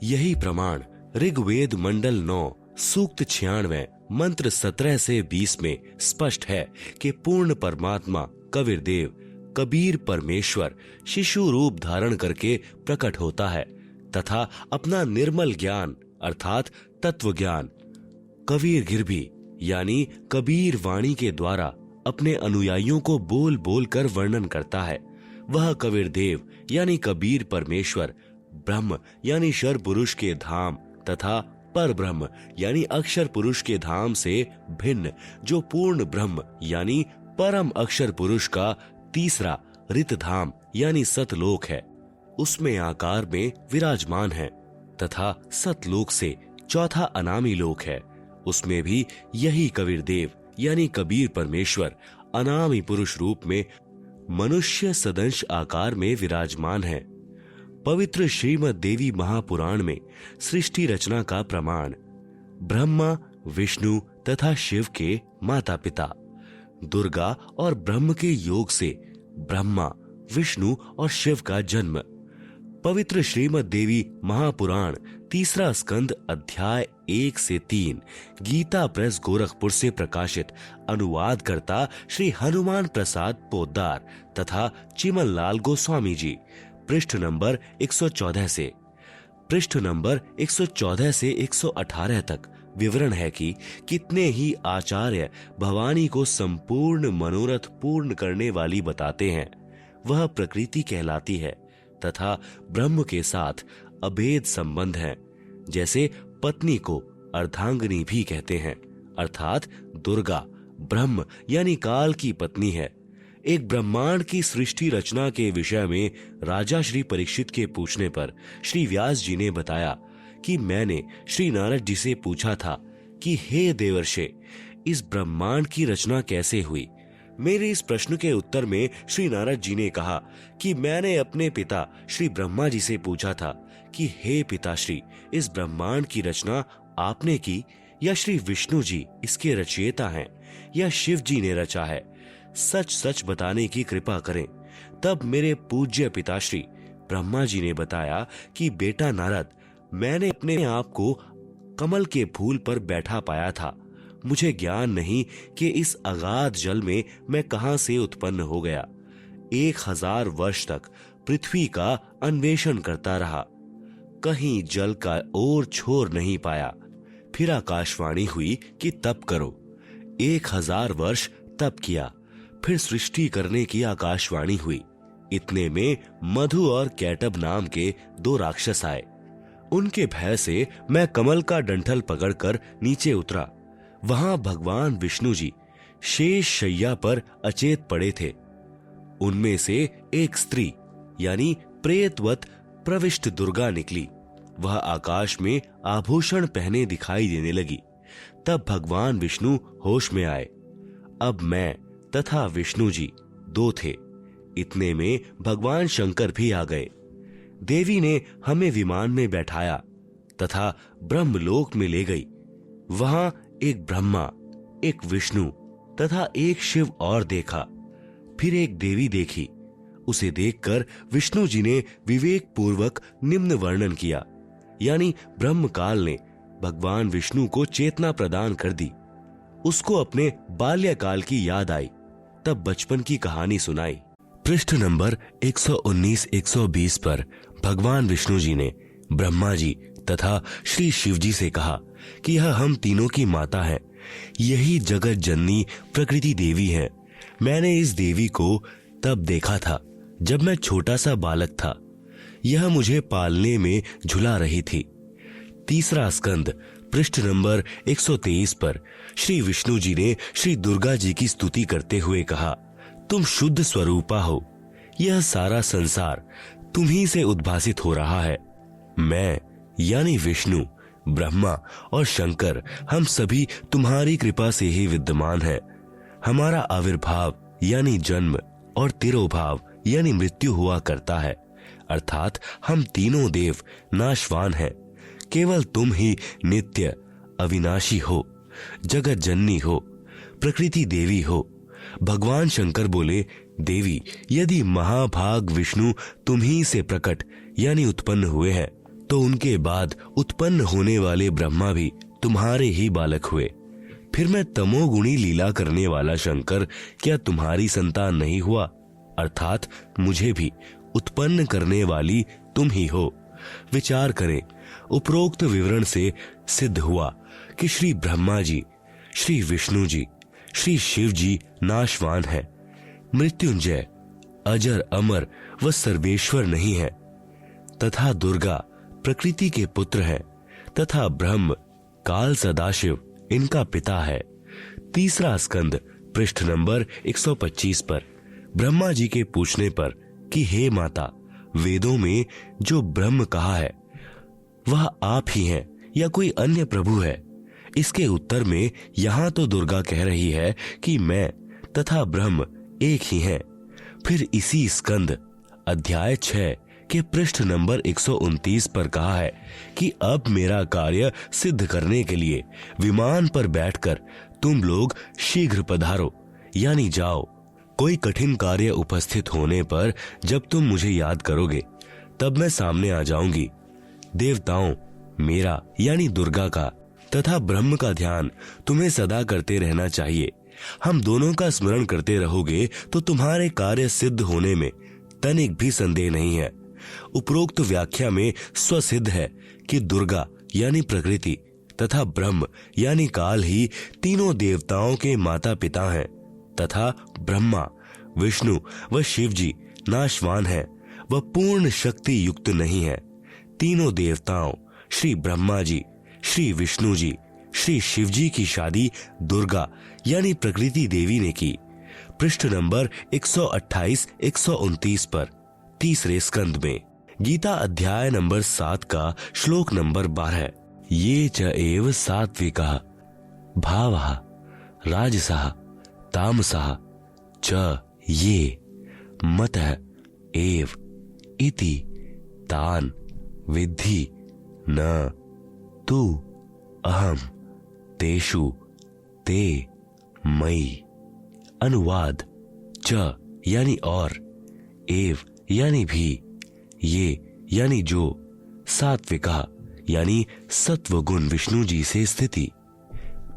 यही प्रमाण ऋग्वेद मंडल 9 सूक्त 96 मंत्र 17 से 20 में स्पष्ट है कि पूर्ण परमात्मा कबीरदेव कबीर परमेश्वर शिशु रूप धारण करके प्रकट होता है तथा अपना निर्मल ज्ञान अर्थात तत्व ज्ञान कबीर गिरभी यानी कबीर वाणी के द्वारा अपने अनुयायियों को बोल बोल कर वर्णन करता है। वह कबीर देव यानी कबीर परमेश्वर ब्रह्म यानी शर पुरुष के धाम तथा पर ब्रह्म यानी अक्षर पुरुष के धाम से भिन्न जो पूर्ण ब्रह्म यानी परम अक्षर पुरुष का तीसरा रित धाम यानी सतलोक है, उसमें आकार में विराजमान है तथा सतलोक से चौथा अनामी लोक है, उसमें भी यही कबीर देव यानी कबीर परमेश्वर अनामी पुरुष रूप में मनुष्य सदंश आकार में विराजमान है। पवित्र श्रीमद् देवी महापुराण में सृष्टि रचना का प्रमाण ब्रह्मा विष्णु तथा शिव के माता पिता दुर्गा और ब्रह्म के योग से ब्रह्मा विष्णु और शिव का जन्म। पवित्र श्रीमद् देवी महापुराण तीसरा स्कंद अध्याय 1 से 3 गीता प्रेस गोरखपुर से प्रकाशित अनुवाद करता श्री हनुमान प्रसाद पोद्दार तथा चिमन लाल गोस्वामी जी पृष्ठ नंबर 114 से पृष्ठ नंबर 114 से 118 तक विवरण है कि कितने ही आचार्य भवानी को संपूर्ण मनोरथ पूर्ण करने वाली बताते हैं। वह प्रकृति कहलाती है तथा ब्रह्म के साथ अभेद संबंध है, जैसे पत्नी को अर्धांगिनी भी कहते हैं अर्थात दुर्गा ब्रह्म यानी काल की पत्नी है। एक ब्रह्मांड की सृष्टि रचना के विषय में राजा श्री परीक्षित के पूछने पर श्री व्यास जी ने बताया कि मैंने श्री नारद जी से पूछा था कि हे देवर्षे इस ब्रह्मांड की रचना कैसे हुई। मेरे इस प्रश्न के उत्तर में श्री नारद जी ने कहा कि मैंने अपने पिता श्री ब्रह्मा जी से पूछा था कि हे पिताश्री इस ब्रह्मांड की रचना आपने की या श्री विष्णु जी इसके रचयिता हैं या शिव जी ने रचा है, सच सच बताने की कृपा करें। तब मेरे पूज्य पिताश्री ब्रह्मा जी ने बताया कि बेटा नारद मैंने अपने आप को कमल के फूल पर बैठा पाया था, मुझे ज्ञान नहीं कि इस अगाध जल में मैं कहां से उत्पन्न हो गया। 1000 वर्ष तक पृथ्वी का अन्वेषण करता रहा, कहीं जल का ओर छोर नहीं पाया। फिर आकाशवाणी हुई कि तप करो। 1000 वर्ष तप किया, फिर सृष्टि करने की आकाशवाणी हुई। इतने में मधु और कैटब नाम के 2 राक्षस आए। उनके भय से मैं कमल का डंठल पकड़कर नीचे उतरा। वहां भगवान विष्णु जी शेष शैया पर अचेत पड़े थे। उनमें से एक स्त्री यानी प्रेतवत प्रविष्ट दुर्गा निकली। वह आकाश में आभूषण पहने दिखाई देने लगी। तब भगवान विष्णु होश में आए। अब मैं तथा विष्णु जी 2 थे। इतने में भगवान शंकर भी आ गए। देवी ने हमें विमान में बैठाया तथा ब्रह्मलोक में ले गई। वहां एक ब्रह्मा एक विष्णु तथा एक शिव और देखा। फिर एक देवी देखी। उसे देखकर विष्णु जी ने विवेक पूर्वक निम्न वर्णन किया, यानी ब्रह्म काल ने भगवान विष्णु को चेतना प्रदान कर दी। उसको अपने बाल्यकाल की याद आई। तब बचपन की कहानी सुनाई। पृष्ठ नंबर 119-120 पर भगवान विष्णु जी ने ब्रह्मा जी तथा श्री शिव जी से कहा कि यह हम तीनों की माता है, यही जगत जननी प्रकृति देवी है। मैंने इस देवी को तब देखा था जब मैं छोटा सा बालक था। यह मुझे पालने में झुला रही थी। तीसरा स्कंद पृष्ठ नंबर 123 पर श्री विष्णु जी ने श्री दुर्गा जी की स्तुति करते हुए कहा, तुम शुद्ध स्वरूपा हो, यह सारा संसार तुम्ही से उद्भासित हो रहा है। मैं यानी विष्णु ब्रह्मा और शंकर हम सभी तुम्हारी कृपा से ही विद्यमान है। हमारा आविर्भाव यानी जन्म और तिरोभाव यानी मृत्यु हुआ करता है, अर्थात हम तीनों देव नाशवान हैं। केवल तुम ही नित्य अविनाशी हो, जगत जननी हो, प्रकृति देवी हो। भगवान शंकर बोले, देवी यदि महाभाग विष्णु तुम ही से प्रकट यानी उत्पन्न हुए हैं तो उनके बाद उत्पन्न होने वाले ब्रह्मा भी तुम्हारे ही बालक हुए। फिर मैं तमोगुणी लीला करने वाला शंकर क्या तुम्हारी संतान नहीं हुआ? अर्थात मुझे भी उत्पन्न करने वाली तुम ही हो। विचार करें, उपरोक्त विवरण से सिद्ध हुआ कि श्री ब्रह्मा जी, श्री विष्णु जी, श्री शिव जी नाशवान है, मृत्युंजय, अजर, अमर व सर्वेश्वर नहीं है, तथा दुर्गा प्रकृति के पुत्र हैं, तथा ब्रह्म काल सदाशिव इनका पिता है। तीसरा स्कंद पृष्ठ नंबर 125 पर ब्रह्मा जी के पूछने पर कि हे माता, वेदों में जो ब्रह्म कहा है वह आप ही हैं या कोई अन्य प्रभु है? इसके उत्तर में यहाँ तो दुर्गा कह रही है कि मैं तथा ब्रह्म एक ही हैं। फिर इसी स्कंद अध्याय 6 के पृष्ठ नंबर 129 पर कहा है कि अब मेरा कार्य सिद्ध करने के लिए विमान पर बैठकर तुम लोग शीघ्र पधारो, यानी जाओ। कोई कठिन कार्य उपस्थित होने पर जब तुम मुझे याद करोगे तब मैं सामने आ जाऊंगी। देवताओं, मेरा यानी दुर्गा का तथा ब्रह्म का ध्यान तुम्हें सदा करते रहना चाहिए। हम दोनों का स्मरण करते रहोगे तो तुम्हारे कार्य सिद्ध होने में तनिक भी संदेह नहीं है। उपरोक्त व्याख्या में स्वसिद्ध है कि दुर्गा यानी प्रकृति तथा ब्रह्म यानी काल ही तीनों देवताओं के माता पिता हैं, तथा ब्रह्मा, विष्णु व शिव जी नाशवान हैं व पूर्ण शक्ति युक्त नहीं है। तीनों देवताओं श्री ब्रह्मा जी, श्री विष्णु जी, श्री शिव जी की शादी दुर्गा यानी प्रकृति देवी ने की। पृष्ठ नंबर 128-129 पर तीसरे स्कंद में गीता अध्याय नंबर 7 का श्लोक नंबर 12, ये च एव सात्विकः भावः राजसः तामसः च ये मतः एव इति तान विद्धि न तु अहम तेषु ते मयि। अनुवाद: च यानी और, एव यानी भी, ये यानी जो, सात्विका यानी सत्व गुण विष्णु जी से स्थिति,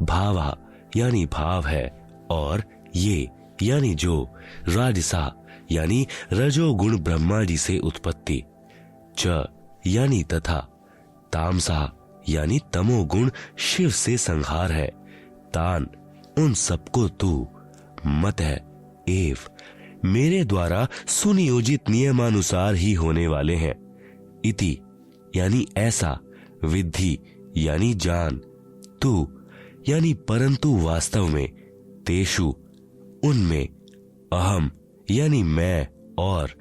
भावा यानी भाव है, और ये यानी जो, राजसा यानी रजोगुण ब्रह्मा जी से उत्पत्ति, च यानी तथा, तामसा यानी तमोगुण शिव से संहार है, तान उन सबको तू, मत है एव मेरे द्वारा सुनियोजित नियमानुसार ही होने वाले हैं, इति यानी ऐसा, विद्धि यानी जान, तू यानी परंतु वास्तव में, तेषु उनमें, अहम यानी मैं और,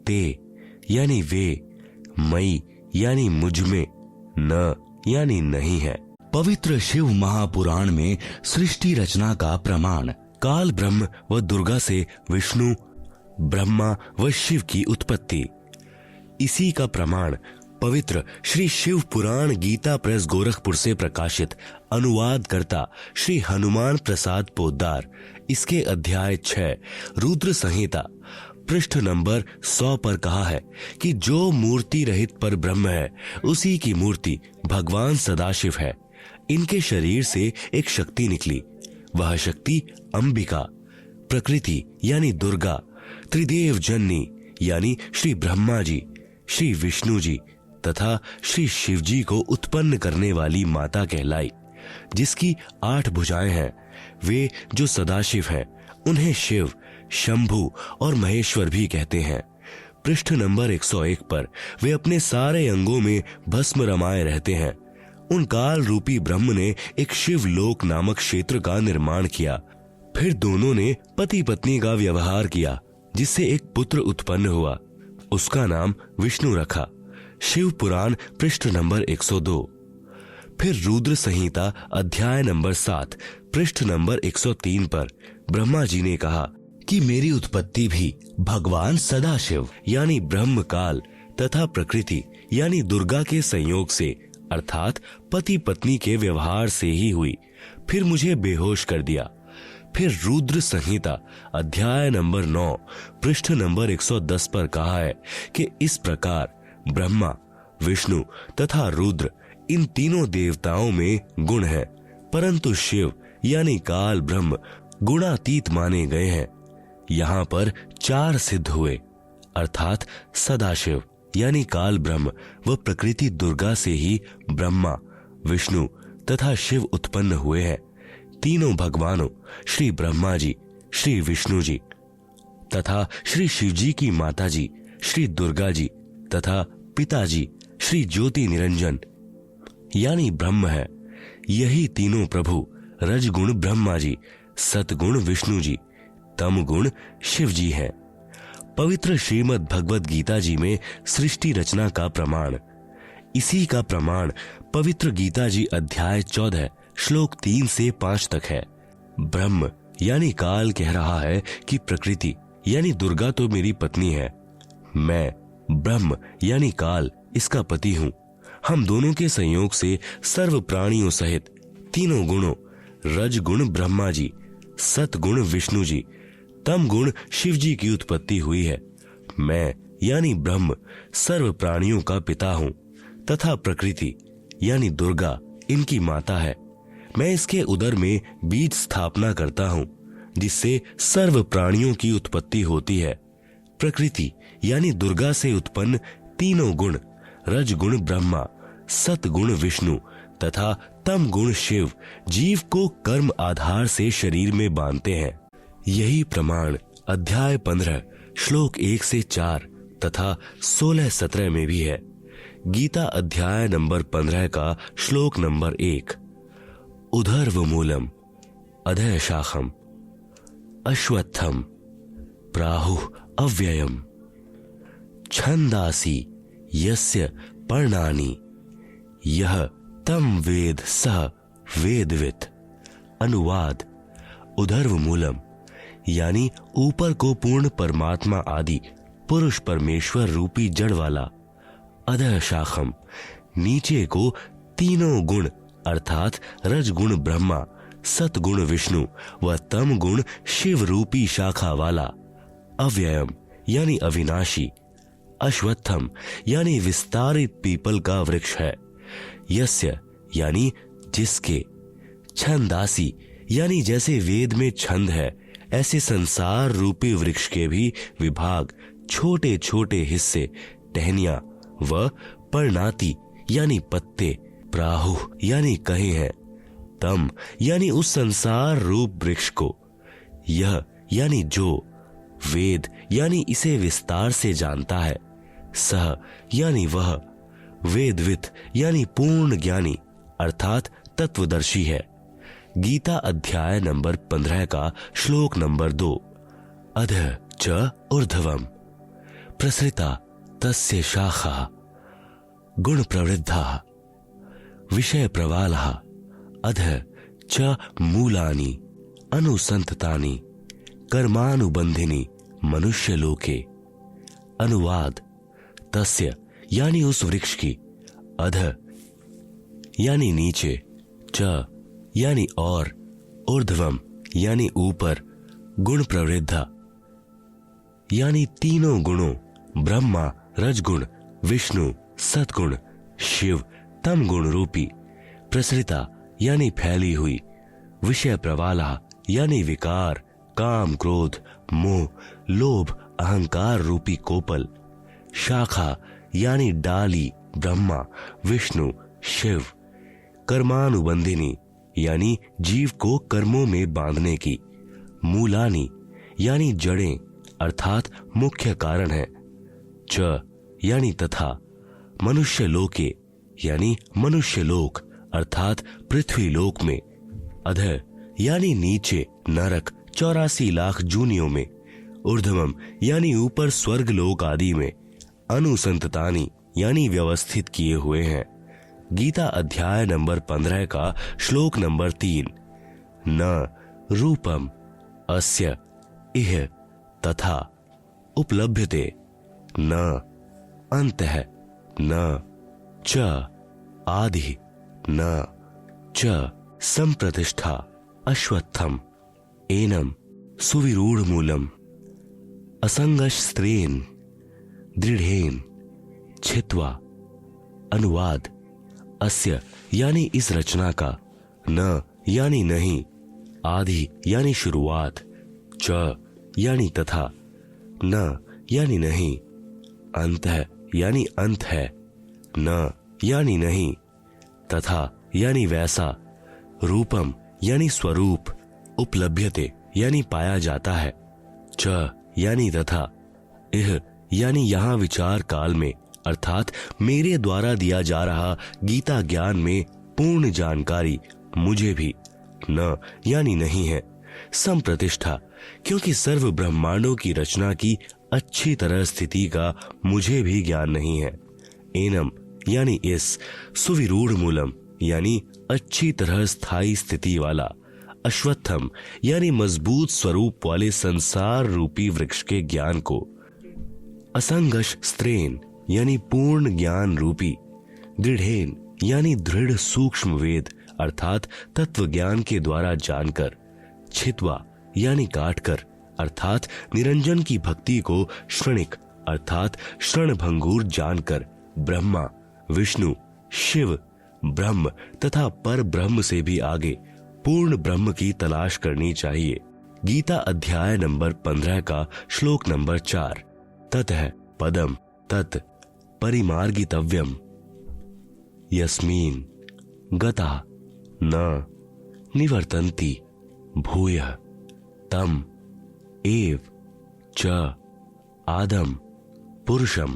ते यानी वे, मई यानी मुझमें, न यानी नहीं है। पवित्र शिव महापुराण में सृष्टि रचना का प्रमाण काल ब्रह्म व दुर्गा से विष्णु, ब्रह्मा व शिव की उत्पत्ति। इसी का प्रमाण पवित्र श्री शिव पुराण गीता प्रेस गोरखपुर से प्रकाशित अनुवाद करता श्री हनुमान प्रसाद पोद्दार इसके अध्याय 6 रुद्र संहिता पृष्ठ नंबर 100 पर कहा है कि जो मूर्ति रहित पर ब्रह्म है उसी की मूर्ति भगवान सदाशिव है। इनके शरीर से एक शक्ति निकली, वह शक्ति अंबिका, प्रकृति यानी दुर्गा, त्रिदेव जननी यानी श्री ब्रह्मा जी, श्री विष्णु जी तथा श्री शिव जी को उत्पन्न करने वाली माता कहलाई। जिसकी 8 भुजाएं हैं, वे जो सदाशिव हैं उन्हें शिव, शंभु और महेश्वर भी कहते हैं। पृष्ठ नंबर 101 पर वे अपने सारे अंगों में भस्म रमाए रहते हैं। उन काल रूपी ब्रह्म ने एक शिव लोक नामक क्षेत्र का निर्माण किया। फिर दोनों ने पति पत्नी का व्यवहार किया, जिससे एक पुत्र उत्पन्न हुआ। उसका नाम विष्णु रखा। शिव पुराण पृष्ठ नंबर 102। फिर रुद्र संहिता अध्याय नंबर 7 पृष्ठ नंबर 103 पर ब्रह्मा जी ने कहा कि मेरी उत्पत्ति भी भगवान सदाशिव यानी ब्रह्म काल तथा प्रकृति यानी दुर्गा के संयोग से अर्थात पति पत्नी के व्यवहार से ही हुई। फिर मुझे बेहोश कर दिया। फिर रुद्र संहिता अध्याय नंबर 9 पृष्ठ नंबर 110 पर कहा है कि इस प्रकार ब्रह्मा, विष्णु तथा रुद्र इन तीनों देवताओं में गुण है, परंतु शिव यानी काल ब्रह्म गुणातीत माने गए हैं। यहाँ पर 4 सिद्ध हुए, अर्थात सदाशिव यानी काल ब्रह्म व प्रकृति दुर्गा से ही ब्रह्मा, विष्णु तथा शिव उत्पन्न हुए हैं। तीनों भगवानों श्री ब्रह्मा जी, श्री विष्णु जी तथा श्री शिव जी की माता जी श्री दुर्गा जी तथा पिताजी श्री ज्योति निरंजन यानी ब्रह्म है। यही तीनों प्रभु रजगुण ब्रह्मा जी, सतगुण विष्णु जी, तमगुण शिव जी हैं। पवित्र श्रीमद् भगवद गीता जी में सृष्टि रचना का प्रमाण, इसी का प्रमाण पवित्र गीता जी अध्याय 14 श्लोक 3 से 5 तक है। ब्रह्म यानी काल कह रहा है कि प्रकृति यानी दुर्गा तो मेरी पत्नी है, मैं ब्रह्म यानी काल इसका पति हूँ। हम दोनों के संयोग से सर्व प्राणियों सहित तीनों गुणों रजगुण ब्रह्मा जी, सतगुण विष्णु जी, तम गुण शिव जी की उत्पत्ति हुई है। मैं यानी ब्रह्म सर्व प्राणियों का पिता हूँ तथा प्रकृति यानी दुर्गा इनकी माता है। मैं इसके उदर में बीज स्थापना करता हूँ जिससे सर्व प्राणियों की उत्पत्ति होती है। प्रकृति यानी दुर्गा से उत्पन्न तीनों गुण रजगुण ब्रह्मा, सतगुण विष्णु तथा तम गुण शिव जीव को कर्म आधार से शरीर में बांधते हैं। यही प्रमाण अध्याय 15 श्लोक 1 से 4 तथा 16-17 में भी है। गीता अध्याय नंबर 15 का श्लोक नंबर 1, उधर्वमूलम अधः शाखम अश्वत्थम प्राहुः अव्ययम छंदासी यस्य पर्णानि यह तम वेद सह वेदवित्। अनुवाद, उधर्वमूलम यानी ऊपर को पूर्ण परमात्मा आदि पुरुष परमेश्वर रूपी जड़ वाला, अधः शाखम नीचे को तीनों गुण अर्थात रजगुण ब्रह्मा, सतगुण विष्णु व तम गुण शिव रूपी शाखा वाला, अव्ययम यानी अविनाशी, अश्वत्थम यानी विस्तारित पीपल का वृक्ष है, यस्य यानी जिसके, छंदासी यानी जैसे वेद में छंद है ऐसे संसार रूपी वृक्ष के भी विभाग छोटे छोटे हिस्से टहनियां व पर्णाति यानी पत्ते, प्राहु यानी कहे हैं, तम यानी उस संसार रूप वृक्ष को, यह यानी जो, वेद यानी इसे विस्तार से जानता है, सह यानी वह, वेदवित् यानी पूर्ण ज्ञानी अर्थात तत्वदर्शी है। गीता अध्याय नंबर 15 का श्लोक नंबर 2, अधः च ऊर्ध्वम प्रसृता तस्य शाखा गुण प्रवृद्धा विषय प्रवालः अधः च मूलानि अनुसंततानि कर्मानुबंधिनी मनुष्य लोके। अनुवाद, तस्य यानी उस वृक्ष की, अधः यानी नीचे, च यानी और, ऊर्ध्वम यानी ऊपर, गुण प्रवृद्धा यानी तीनों गुणों ब्रह्मा, रजगुण, विष्णु, सतगुण, शिव, तम गुण रूपी, प्रसृता यानी फैली हुई, विषय प्रवाला यानी विकार, काम, क्रोध, मोह, लोभ, अहंकार रूपी कोपल, शाखा यानी डाली ब्रह्मा, विष्णु, शिव, कर्मानुबंधिनी यानी जीव को कर्मों में बांधने की, मूलानी यानी जड़ें अर्थात मुख्य कारण है, च यानी तथा, मनुष्य लोके यानी मनुष्य लोक अर्थात पृथ्वी लोक में, अधः यानी नीचे नरक 84 लाख जूनियों में, ऊर्ध्वम यानी ऊपर स्वर्ग लोक आदि में, अनुसंततानि यानी व्यवस्थित किए हुए हैं। गीता अध्याय नंबर 15 का श्लोक नंबर 3, न रूपम अस्य इह तथा उपलभ्यते न अंतः न च आदि न च संप्रतिष्ठा अश्वत्थम एनम सुविरूढ़ मूलम असंगस्त्रेन दृढ़ेन छित्वा अनुवाद अस्य यानी इस रचना का, न यानी नहीं, आदि यानी शुरुआत, च यानी तथा, न यानी नहीं, अंतः यानी अंत है, न यानी नहीं, तथा यानी वैसा, रूपम यानी स्वरूप, उपलभ्यते यानी पाया जाता है, च यानी तथा, इह यानी यहाँ विचार काल में अर्थात मेरे द्वारा दिया जा रहा गीता ज्ञान में पूर्ण जानकारी मुझे भी, न यानी नहीं है, संप्रतिष्ठा क्योंकि सर्व ब्रह्मांडों की रचना की अच्छी तरह स्थिति का मुझे भी ज्ञान नहीं है, एनम यानी इस, सुविरूढ़ मूलम यानी अच्छी तरह स्थायी स्थिति वाला, अश्वत्थम यानी मजबूत स्वरूप वाले संसार रूपी वृक्ष के ज्ञान को, असंगश स्त्रेन यानी पूर्ण ज्ञान रूपी, दृढ़ेन यानी दृढ़ सूक्ष्म वेद अर्थात तत्व ज्ञान के द्वारा जानकर, छित्वा यानी काटकर अर्थात निरंजन की भक्ति को श्रणिक अर्थात श्रण भंगूर जानकर, ब्रह्मा विष्णु शिव ब्रह्म तथा पर ब्रह्म से भी आगे पूर्ण ब्रह्म की तलाश करनी चाहिए। गीता अध्याय नंबर 15 का श्लोक नंबर 4, ततः पदम तत् परिमार्गितव्यम यस्मिन् गता न निवर्तन्ति भूयः तम एव च आदम पुरुषम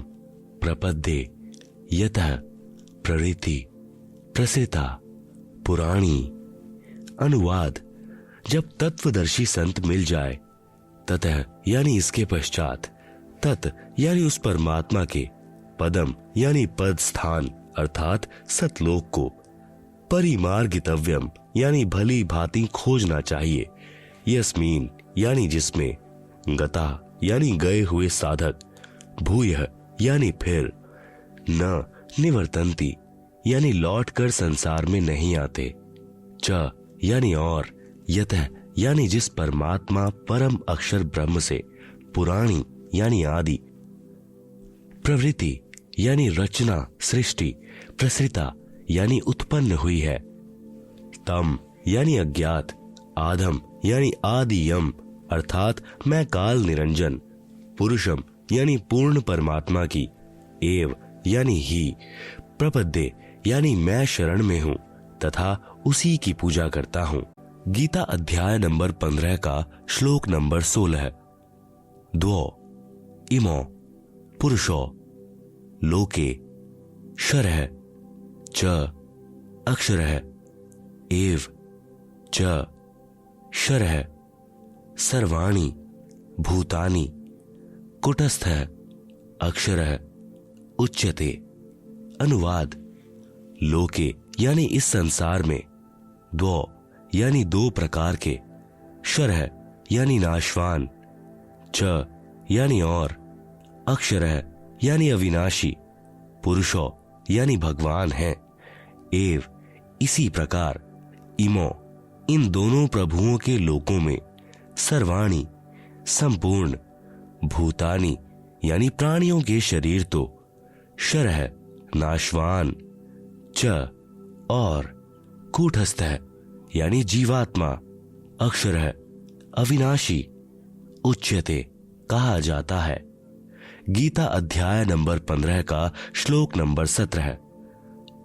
प्रपद्ये यतः प्रवृत्ति प्रसृता पुराणी। अनुवाद जब तत्वदर्शी संत मिल जाए, ततः यानी इसके पश्चात, तत् यानी उस परमात्मा के, पदम यानी पद स्थान अर्थात सतलोक को, परिमार्गितव्यम यानी भली भांति खोजना चाहिए, यस्मीन यानी जिसमें, गता यानी गए हुए साधक, भूयः यानी फिर, न निवर्तन्ति यानी लौट कर संसार में नहीं आते, च यानी और, यतः यानी जिस परमात्मा परम अक्षर ब्रह्म से, पुराणी यानी आदि, प्रवृत्ति यानी रचना सृष्टि, प्रसृता यानी उत्पन्न हुई है, तम यानी अज्ञात, आधम यानी आदियम अर्थात मैं काल निरंजन, पुरुषम यानी पूर्ण परमात्मा की, एव यानी ही, प्रपद्ये यानी मैं शरण में हूं तथा उसी की पूजा करता हूं। गीता अध्याय नंबर 15 का श्लोक नंबर 16, द्वौ इमो पुरुषो लोके शरः च अक्षरः एव च शरः सर्वाणि भूतानि कुटस्थः अक्षरः उच्यते। अनुवाद लोके यानी इस संसार में, द्वौ यानी दो प्रकार के, शरः यानी नाशवान, च यानी और, अक्षरः यानी अविनाशी, पुरुषो यानी भगवान है, एव इसी प्रकार, इमो इन दोनों प्रभुओं के लोकों में, सर्वाणि संपूर्ण, भूतानि यानी प्राणियों के शरीर तो, शरः नाशवान, च और, कूटस्थ यानी जीवात्मा, अक्षरः अविनाशी, उच्यते कहा जाता है। गीता अध्याय नंबर 15 का श्लोक नंबर 17,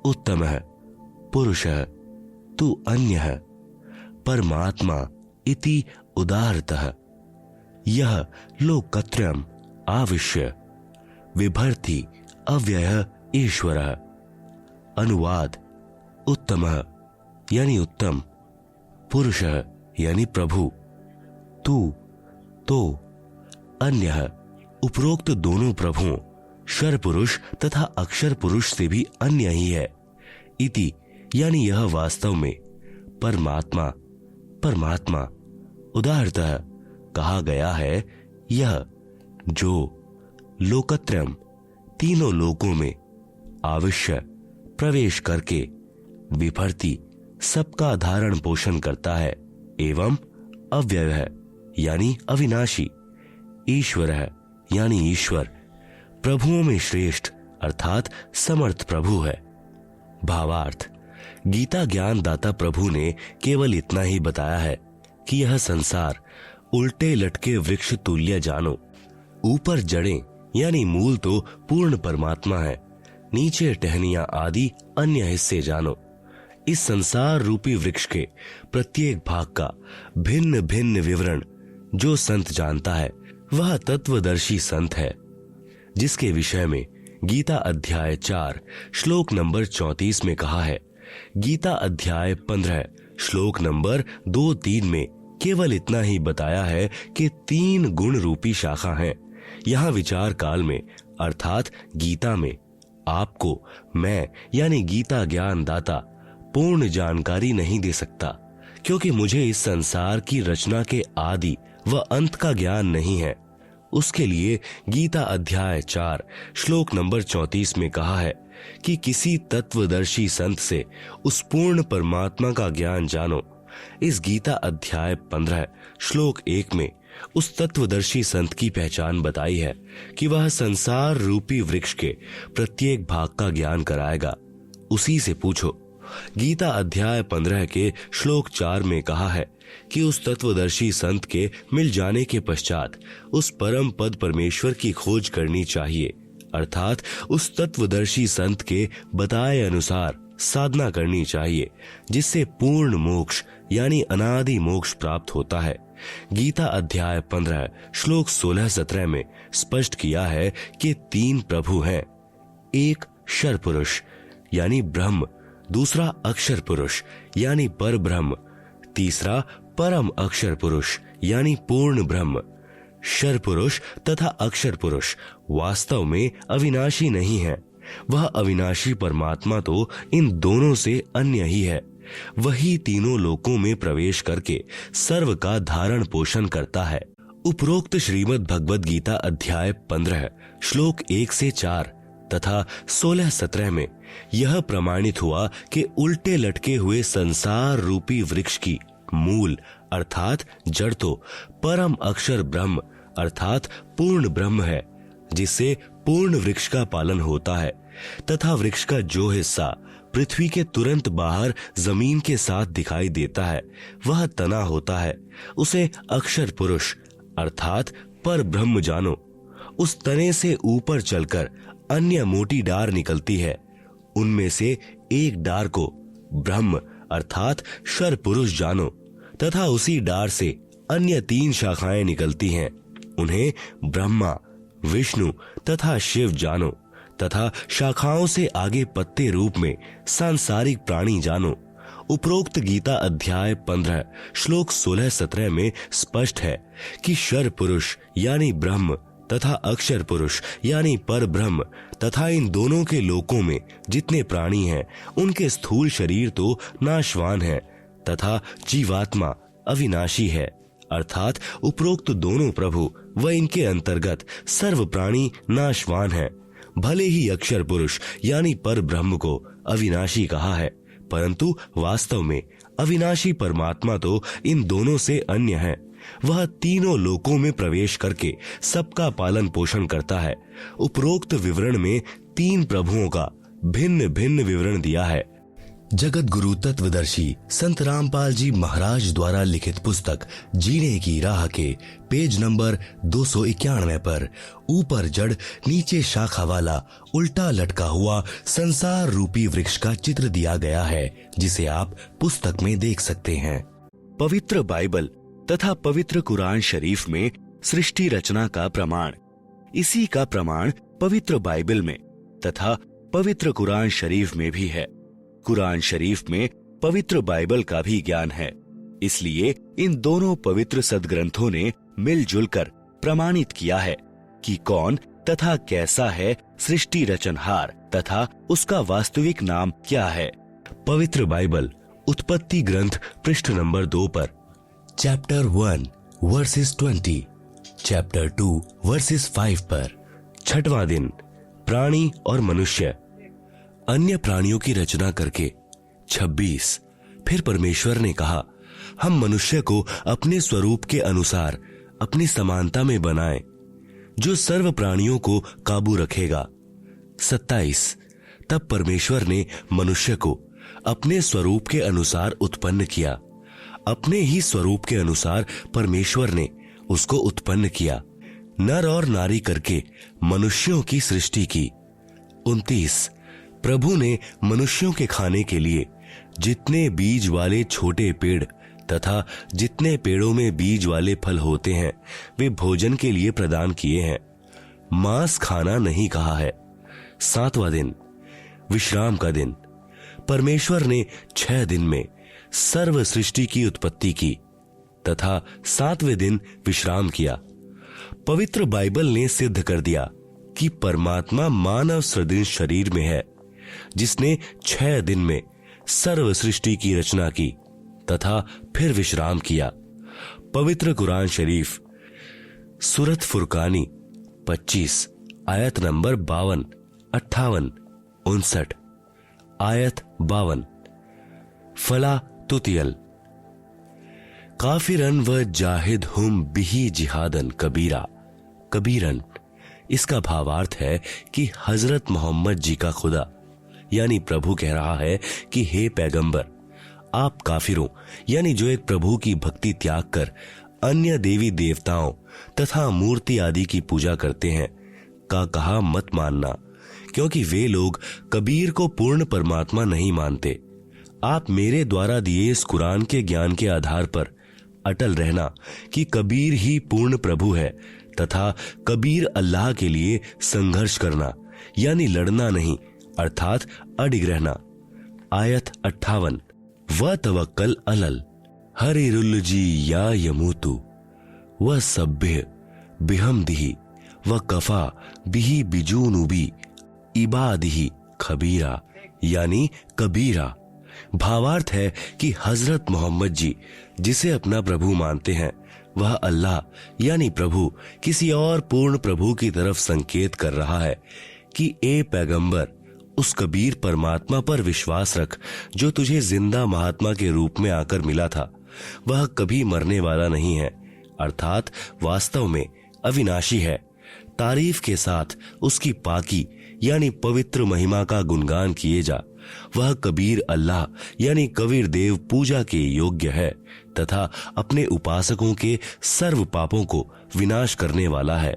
उत्तमः पुरुषः तु अन्यः परमात्मा इति उदाहृतः यह लोकत्रयम् आविश्य विभर्ति अव्ययः ईश्वरः। अनुवाद उत्तमः यानी उत्तम, पुरुषः यानी प्रभु, तू तो, अन्यः उपरोक्त दोनों प्रभुओं शर पुरुष तथा अक्षर पुरुष से भी अन्य ही है, इति यानी यह वास्तव में, परमात्मा परमात्मा उदाहरणतः कहा गया है, यह जो लोकत्रयम् तीनों लोकों में आविश्य प्रवेश करके विभर्ति सबका धारण पोषण करता है, एवं अव्यय है यानी अविनाशी, ईश्वर है यानी ईश्वर, प्रभुओं में श्रेष्ठ अर्थात समर्थ प्रभु है। भावार्थ, गीता ज्ञान दाता प्रभु ने केवल इतना ही बताया है कि यह संसार उल्टे लटके वृक्ष तुल्य जानो। ऊपर जड़ें यानी मूल तो पूर्ण परमात्मा है, नीचे टहनियां आदि अन्य हिस्से जानो। इस संसार रूपी वृक्ष के प्रत्येक भाग का भिन्न भिन्न विवरण जो संत जानता है वह तत्वदर्शी संत है, जिसके विषय में गीता अध्याय 4 श्लोक नंबर 34 में कहा है। गीता अध्याय 15 श्लोक नंबर 2-3 में केवल इतना ही बताया है कि 3 गुण रूपी शाखा हैं। यहाँ विचार काल में अर्थात गीता में आपको मैं यानी गीता ज्ञान दाता पूर्ण जानकारी नहीं दे सकता, क्योंकि मुझे इस संसार की रचना के आदि व अंत का ज्ञान नहीं है। उसके लिए गीता अध्याय 4 श्लोक नंबर 34 में कहा है कि किसी तत्वदर्शी संत से उस पूर्ण परमात्मा का ज्ञान जानो। इस गीता अध्याय 15 श्लोक 1 में उस तत्वदर्शी संत की पहचान बताई है कि वह संसार रूपी वृक्ष के प्रत्येक भाग का ज्ञान कराएगा। उसी से पूछो। गीता अध्याय 15 के श्लोक 4 में कहा है कि उस तत्वदर्शी संत के मिल जाने के पश्चात उस परम पद परमेश्वर की खोज करनी चाहिए, अर्थात उस तत्वदर्शी संत के बताए अनुसार साधना करनी चाहिए, जिससे पूर्ण मोक्ष यानी अनादि मोक्ष प्राप्त होता है। गीता अध्याय 15 श्लोक 16-17 में स्पष्ट किया है कि 3 प्रभु हैं, एक शर पुरुष यानी ब्रह्म, दूसरा अक्षर पुरुष यानी पर ब्रह्म, तीसरा परम अक्षर पुरुष यानी पूर्ण ब्रह्म। शर पुरुष तथा अक्षर पुरुष वास्तव में अविनाशी नहीं है, वह अविनाशी परमात्मा तो इन दोनों से अन्य ही है। वही तीनों लोकों में प्रवेश करके सर्व का धारण पोषण करता है। उपरोक्त श्रीमद् भगवद गीता अध्याय 15 श्लोक 1 से 4 तथा 16-17 में यह प्रमाणित हुआ कि उल्टे लटके हुए संसार रूपी वृक्ष की मूल अर्थात जड़ तो परम अक्षर ब्रह्म अर्थात पूर्ण ब्रह्म है, जिससे पूर्ण वृक्ष का पालन होता है, तथा वृक्ष का जो हिस्सा पृथ्वी के तुरंत बाहर जमीन के साथ दिखाई देता है वह तना होता है, उसे अक्षर पुरुष अर्थात पर ब्रह्म जानो। उस तने से ऊपर चलकर अन्य मोटी डार निकलती है, उनमें से एक डार को ब्रह्म अर्थात शर पुरुष जानो, तथा उसी डार से अन्य 3 शाखाएं निकलती हैं, उन्हें ब्रह्मा, विष्णु तथा शिव जानो, तथा शाखाओं से आगे पत्ते रूप में सांसारिक प्राणी जानो। उपरोक्त गीता अध्याय 15 श्लोक 16-17 में स्पष्ट है कि शर पुरुष यानी ब्रह्म तथा अक्षर पुरुष यानी पर ब्रह्म तथा इन दोनों के लोकों में जितने प्राणी हैं उनके स्थूल शरीर तो नाशवान है तथा जीवात्मा अविनाशी है, अर्थात उपरोक्त दोनों प्रभु व इनके अंतर्गत सर्व प्राणी नाशवान है। भले ही अक्षर पुरुष यानी पर ब्रह्म को अविनाशी कहा है, परंतु वास्तव में अविनाशी परमात्मा तो इन दोनों से अन्य है। वह तीनों लोकों में प्रवेश करके सबका पालन पोषण करता है। उपरोक्त विवरण में 3 प्रभुओं का भिन्न भिन्न विवरण दिया है। जगत गुरु तत्वदर्शी संत रामपाल जी महाराज द्वारा लिखित पुस्तक जीने की राह के पेज नंबर 291 पर ऊपर जड़ नीचे शाखा वाला उल्टा लटका हुआ संसार रूपी वृक्ष का चित्र दिया गया है, जिसे आप पुस्तक में देख सकते हैं। पवित्र बाइबल तथा पवित्र कुरान शरीफ में सृष्टि रचना का प्रमाण, इसी का प्रमाण पवित्र बाइबल में तथा पवित्र कुरान शरीफ में भी है। कुरान शरीफ में पवित्र बाइबल का भी ज्ञान है, इसलिए इन दोनों पवित्र सदग्रंथों ने मिलजुल कर प्रमाणित किया है कि कौन तथा कैसा है सृष्टि रचनहार तथा उसका वास्तविक नाम क्या है। पवित्र बाइबल उत्पत्ति ग्रंथ पृष्ठ नंबर 2 पर चैप्टर 1 वर्सेस 20, चैप्टर 2 वर्सेस 5 पर 6वां दिन प्राणी और मनुष्य। अन्य प्राणियों की रचना करके 26 फिर परमेश्वर ने कहा, हम मनुष्य को अपने स्वरूप के अनुसार अपनी समानता में बनाएं, जो सर्व प्राणियों को काबू रखेगा। 27 तब परमेश्वर ने मनुष्य को अपने स्वरूप के अनुसार उत्पन्न किया। अपने ही स्वरूप के अनुसार परमेश्वर ने उसको उत्पन्न किया। नर और नारी करके मनुष्यों की सृष्टि की। 29 प्रभु ने मनुष्यों के खाने के लिए जितने बीज वाले छोटे पेड़ तथा जितने पेड़ों में बीज वाले फल होते हैं वे भोजन के लिए प्रदान किए हैं। मांस खाना नहीं कहा है। 7वां दिन विश्राम का दिन। परमेश्वर ने 6 दिन में सर्व सृष्टि की उत्पत्ति की तथा 7वें दिन विश्राम किया। पवित्र बाइबल ने सिद्ध कर दिया कि परमात्मा मानव सदृश शरीर में है, जिसने 6 दिन में सर्व सृष्टि की रचना की तथा फिर विश्राम किया। पवित्र कुरान शरीफ सूरत फुरकानी 25 आयत नंबर 52, 58, 59, आयत 52। फला तुतियल काफिरन व जाहिद हुम बिही जिहादन कबीरा। कबीरन इसका भावार्थ है कि हजरत मोहम्मद जी का खुदा यानी प्रभु कह रहा है कि हे पैगंबर, आप काफिरों यानी जो एक प्रभु की भक्ति त्याग कर अन्य देवी देवताओं तथा मूर्ति आदि की पूजा करते हैं का कहा मत मानना, क्योंकि वे लोग कबीर को पूर्ण परमात्मा नहीं मानते। आप मेरे द्वारा दिए इस कुरान के ज्ञान के आधार पर अटल रहना कि कबीर ही पूर्ण प्रभु है तथा कबीर अल्लाह के लिए संघर्ष करना यानी लड़ना नहीं अर्थात अडिग रहना। आयत 58 व तवक्कल अलल हरिरुल्जी या यमूतु व सब्बिह बिहम्दिही व कफा बिही बिजूनुबी इबादिही खबीरा यानी कबीरा। भावार्थ है कि हजरत मोहम्मद जी जिसे अपना प्रभु मानते हैं वह अल्लाह यानी प्रभु किसी और पूर्ण प्रभु की तरफ संकेत कर रहा है कि ए पैगंबर, उस कबीर परमात्मा पर विश्वास रख जो तुझे जिंदा महात्मा के रूप में आकर मिला था। वह कभी मरने वाला नहीं है अर्थात वास्तव में अविनाशी है। तारीफ के साथ उसकी पाकी यानी पवित्र महिमा का गुणगान किए जा। वह कबीर अल्लाह यानी कबीर देव पूजा के योग्य है तथा अपने उपासकों के सर्व पापों को विनाश करने वाला है।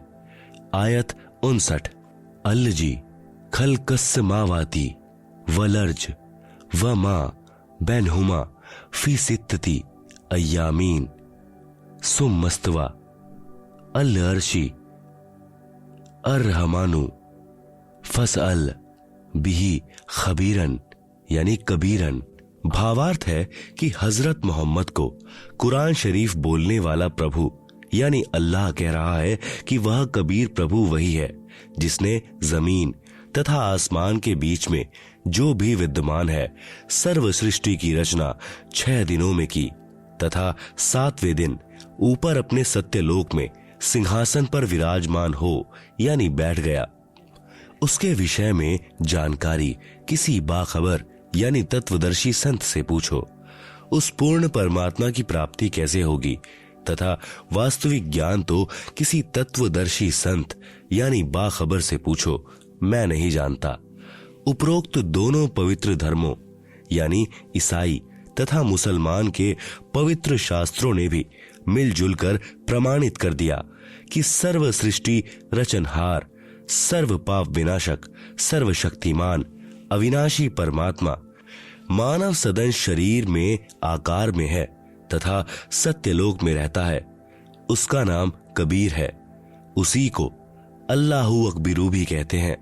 आयत 59 अल्लजी खलकस मावाती वलर्ज व मा बैनहुमा फी सित्तती अय्यामीन सुमस्तवा अल अर्शी अर्रहमानु फसअल बिही खबीरन यानी कबीरन। भावार्थ है कि हजरत मोहम्मद को कुरान शरीफ बोलने वाला प्रभु यानी अल्लाह कह रहा है कि वह कबीर प्रभु वही है जिसने जमीन तथा आसमान के बीच में जो भी विद्यमान है सर्व सृष्टि की रचना 6 दिनों में की तथा 7वें दिन ऊपर अपने सत्यलोक में सिंहासन पर विराजमान हो यानी बैठ गया। उसके विषय में जानकारी किसी बाखबर यानी तत्वदर्शी संत से पूछो। उस पूर्ण परमात्मा की प्राप्ति कैसे होगी तथा वास्तविक ज्ञान तो किसी तत्वदर्शी संत यानी बाखबर से पूछो, मैं नहीं जानता। उपरोक्त दोनों पवित्र धर्मों यानी ईसाई तथा मुसलमान के पवित्र शास्त्रों ने भी मिलजुल कर प्रमाणित कर दिया कि सर्व सृष्टि रचनहार, सर्व पाप विनाशक, सर्वशक्तिमान अविनाशी परमात्मा मानव सदन शरीर में आकार में है तथा सत्यलोक में रहता है। उसका नाम कबीर है। उसी को अल्लाहु अकबिरू भी कहते हैं।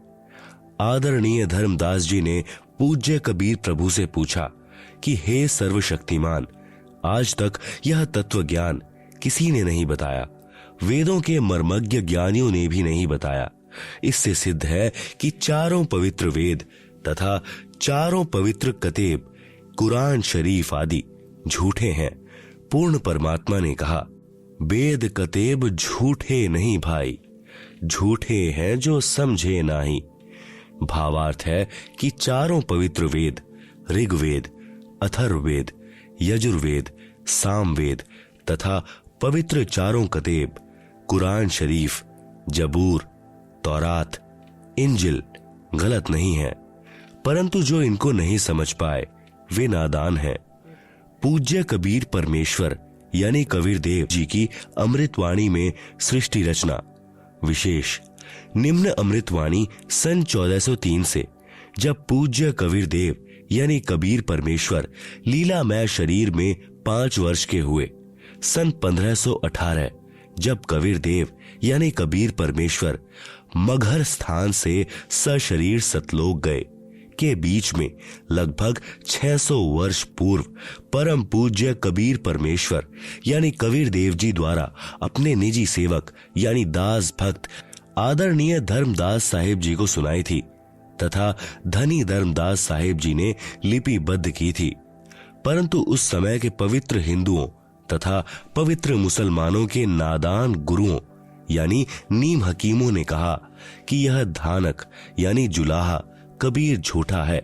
आदरणीय धर्मदास जी ने पूज्य कबीर प्रभु से पूछा कि हे सर्वशक्तिमान, आज तक यह तत्व ज्ञान किसी ने नहीं बताया, वेदों के मर्मज्ञ ज्ञानियों ने भी नहीं बताया। इससे सिद्ध है कि चारों पवित्र वेद तथा चारों पवित्र कतेब कुरान शरीफ आदि झूठे हैं। पूर्ण परमात्मा ने कहा, वेद कतेब झूठे नहीं भाई, झूठे हैं जो समझे नाही। भावार्थ है कि चारों पवित्र वेद ऋग्वेद, अथर्ववेद, यजुर्वेद, सामवेद तथा पवित्र चारों कतेब कुरान शरीफ, जबूर, तौरात, इंजिल गलत नहीं है। परंतु जो इनको नहीं समझ पाए वे नादान हैं। पूज्य कबीर परमेश्वर यानी कबीर देव जी की अमृतवाणी में सृष्टि रचना विशेष। निम्न अमृतवाणी सन 1403 से, जब पूज्य कबीर देव यानी कबीर परमेश्वर लीलामय शरीर में 5 वर्ष के हुए। सन 1518 जब कबीर देव यानी कबीर परमेश्वर मगहर स्थान से सशरीर सतलोक गए के बीच में लगभग 600 वर्ष पूर्व परम पूज्य कबीर परमेश्वर यानी कबीर देव जी द्वारा अपने निजी सेवक यानी दास भक्त आदरणीय धर्मदास साहिब जी को सुनाई थी तथा धनी धर्मदास साहिब जी ने लिपिबद्ध की थी। परंतु उस समय के पवित्र हिंदुओं तथा पवित्र मुसलमानों के नादान गुरुओं यानी नीम हकीमों ने कहा कि यह धानक यानी जुलाहा कबीर झूठा है।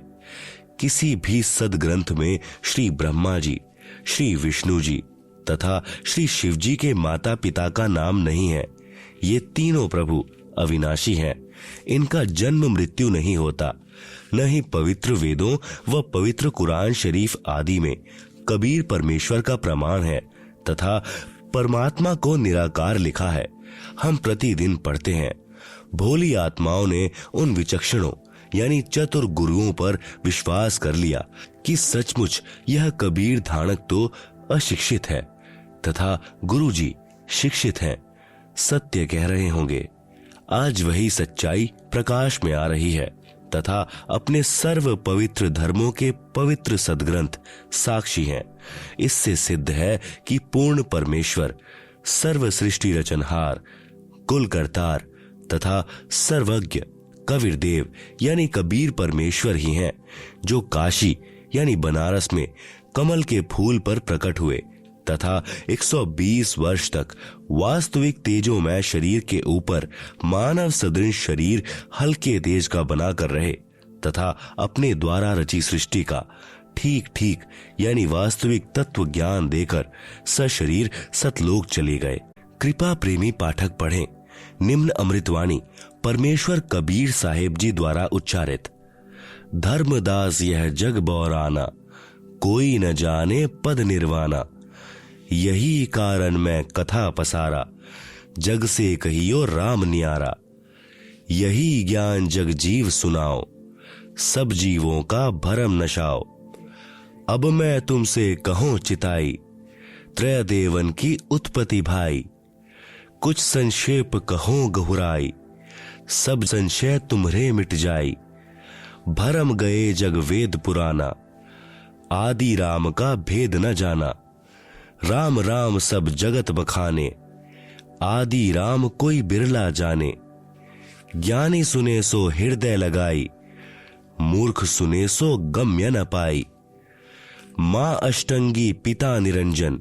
किसी भी सदग्रंथ में श्री ब्रह्मा जी, श्री विष्णु जी तथा श्री शिव जी के माता पिता का नाम नहीं है। ये तीनों प्रभु अविनाशी हैं। इनका जन्म मृत्यु नहीं होता। न ही पवित्र वेदों व पवित्र कुरान शरीफ आदि में कबीर परमेश्वर का प्रमाण है तथा परमात्मा को निराकार लिखा है। हम प्रतिदिन पढ़ते हैं। भोली आत्माओं ने उन विचक्षणों यानी चतुर गुरुओं पर विश्वास कर लिया कि सचमुच यह कबीर धानक तो अशिक्षित है तथा गुरुजी शिक्षित हैं, सत्य कह रहे होंगे। आज वही सच्चाई प्रकाश में आ रही है तथा अपने सर्व पवित्र धर्मों के पवित्र सदग्रंथ साक्षी हैं। इससे सिद्ध है कि पूर्ण परमेश्वर सर्व सृष्टि रचनहार, कुल करतार तथा सर्वज्ञ कबीर देव यानी कबीर परमेश्वर ही हैं, जो काशी यानी बनारस में कमल के फूल पर प्रकट हुए तथा 120 वर्ष तक वास्तविक तेजोमय शरीर के ऊपर मानव सदृश शरीर हल्के तेज का बनाकर रहे तथा अपने द्वारा रची सृष्टि का ठीक ठीक यानी वास्तविक तत्व ज्ञान देकर सशरीर सतलोक चले गए। कृपा प्रेमी पाठक पढ़ें निम्न अमृतवाणी परमेश्वर कबीर साहेब जी द्वारा उच्चारित। धर्मदास यह जग बौराना, कोई न जाने पद निर्वाणा। यही कारण मैं कथा पसारा, जग से कहियो राम नियारा। यही ज्ञान जग जीव सुनाओ, सब जीवों का भरम नशाओ। अब मैं तुमसे कहूं चिताई, त्रय देवन की उत्पत्ति भाई। कुछ संक्षेप कहूं गहुराई, सब संशय तुम्हरे मिट जाई। भरम गए जग वेद पुराना, आदि राम का भेद न जाना। राम राम सब जगत बखाने, आदि राम कोई बिरला जाने। ज्ञानी सुने सो हृदय लगाई, मूर्ख सुने सो गम्य न पाई। मां अष्टंगी पिता निरंजन,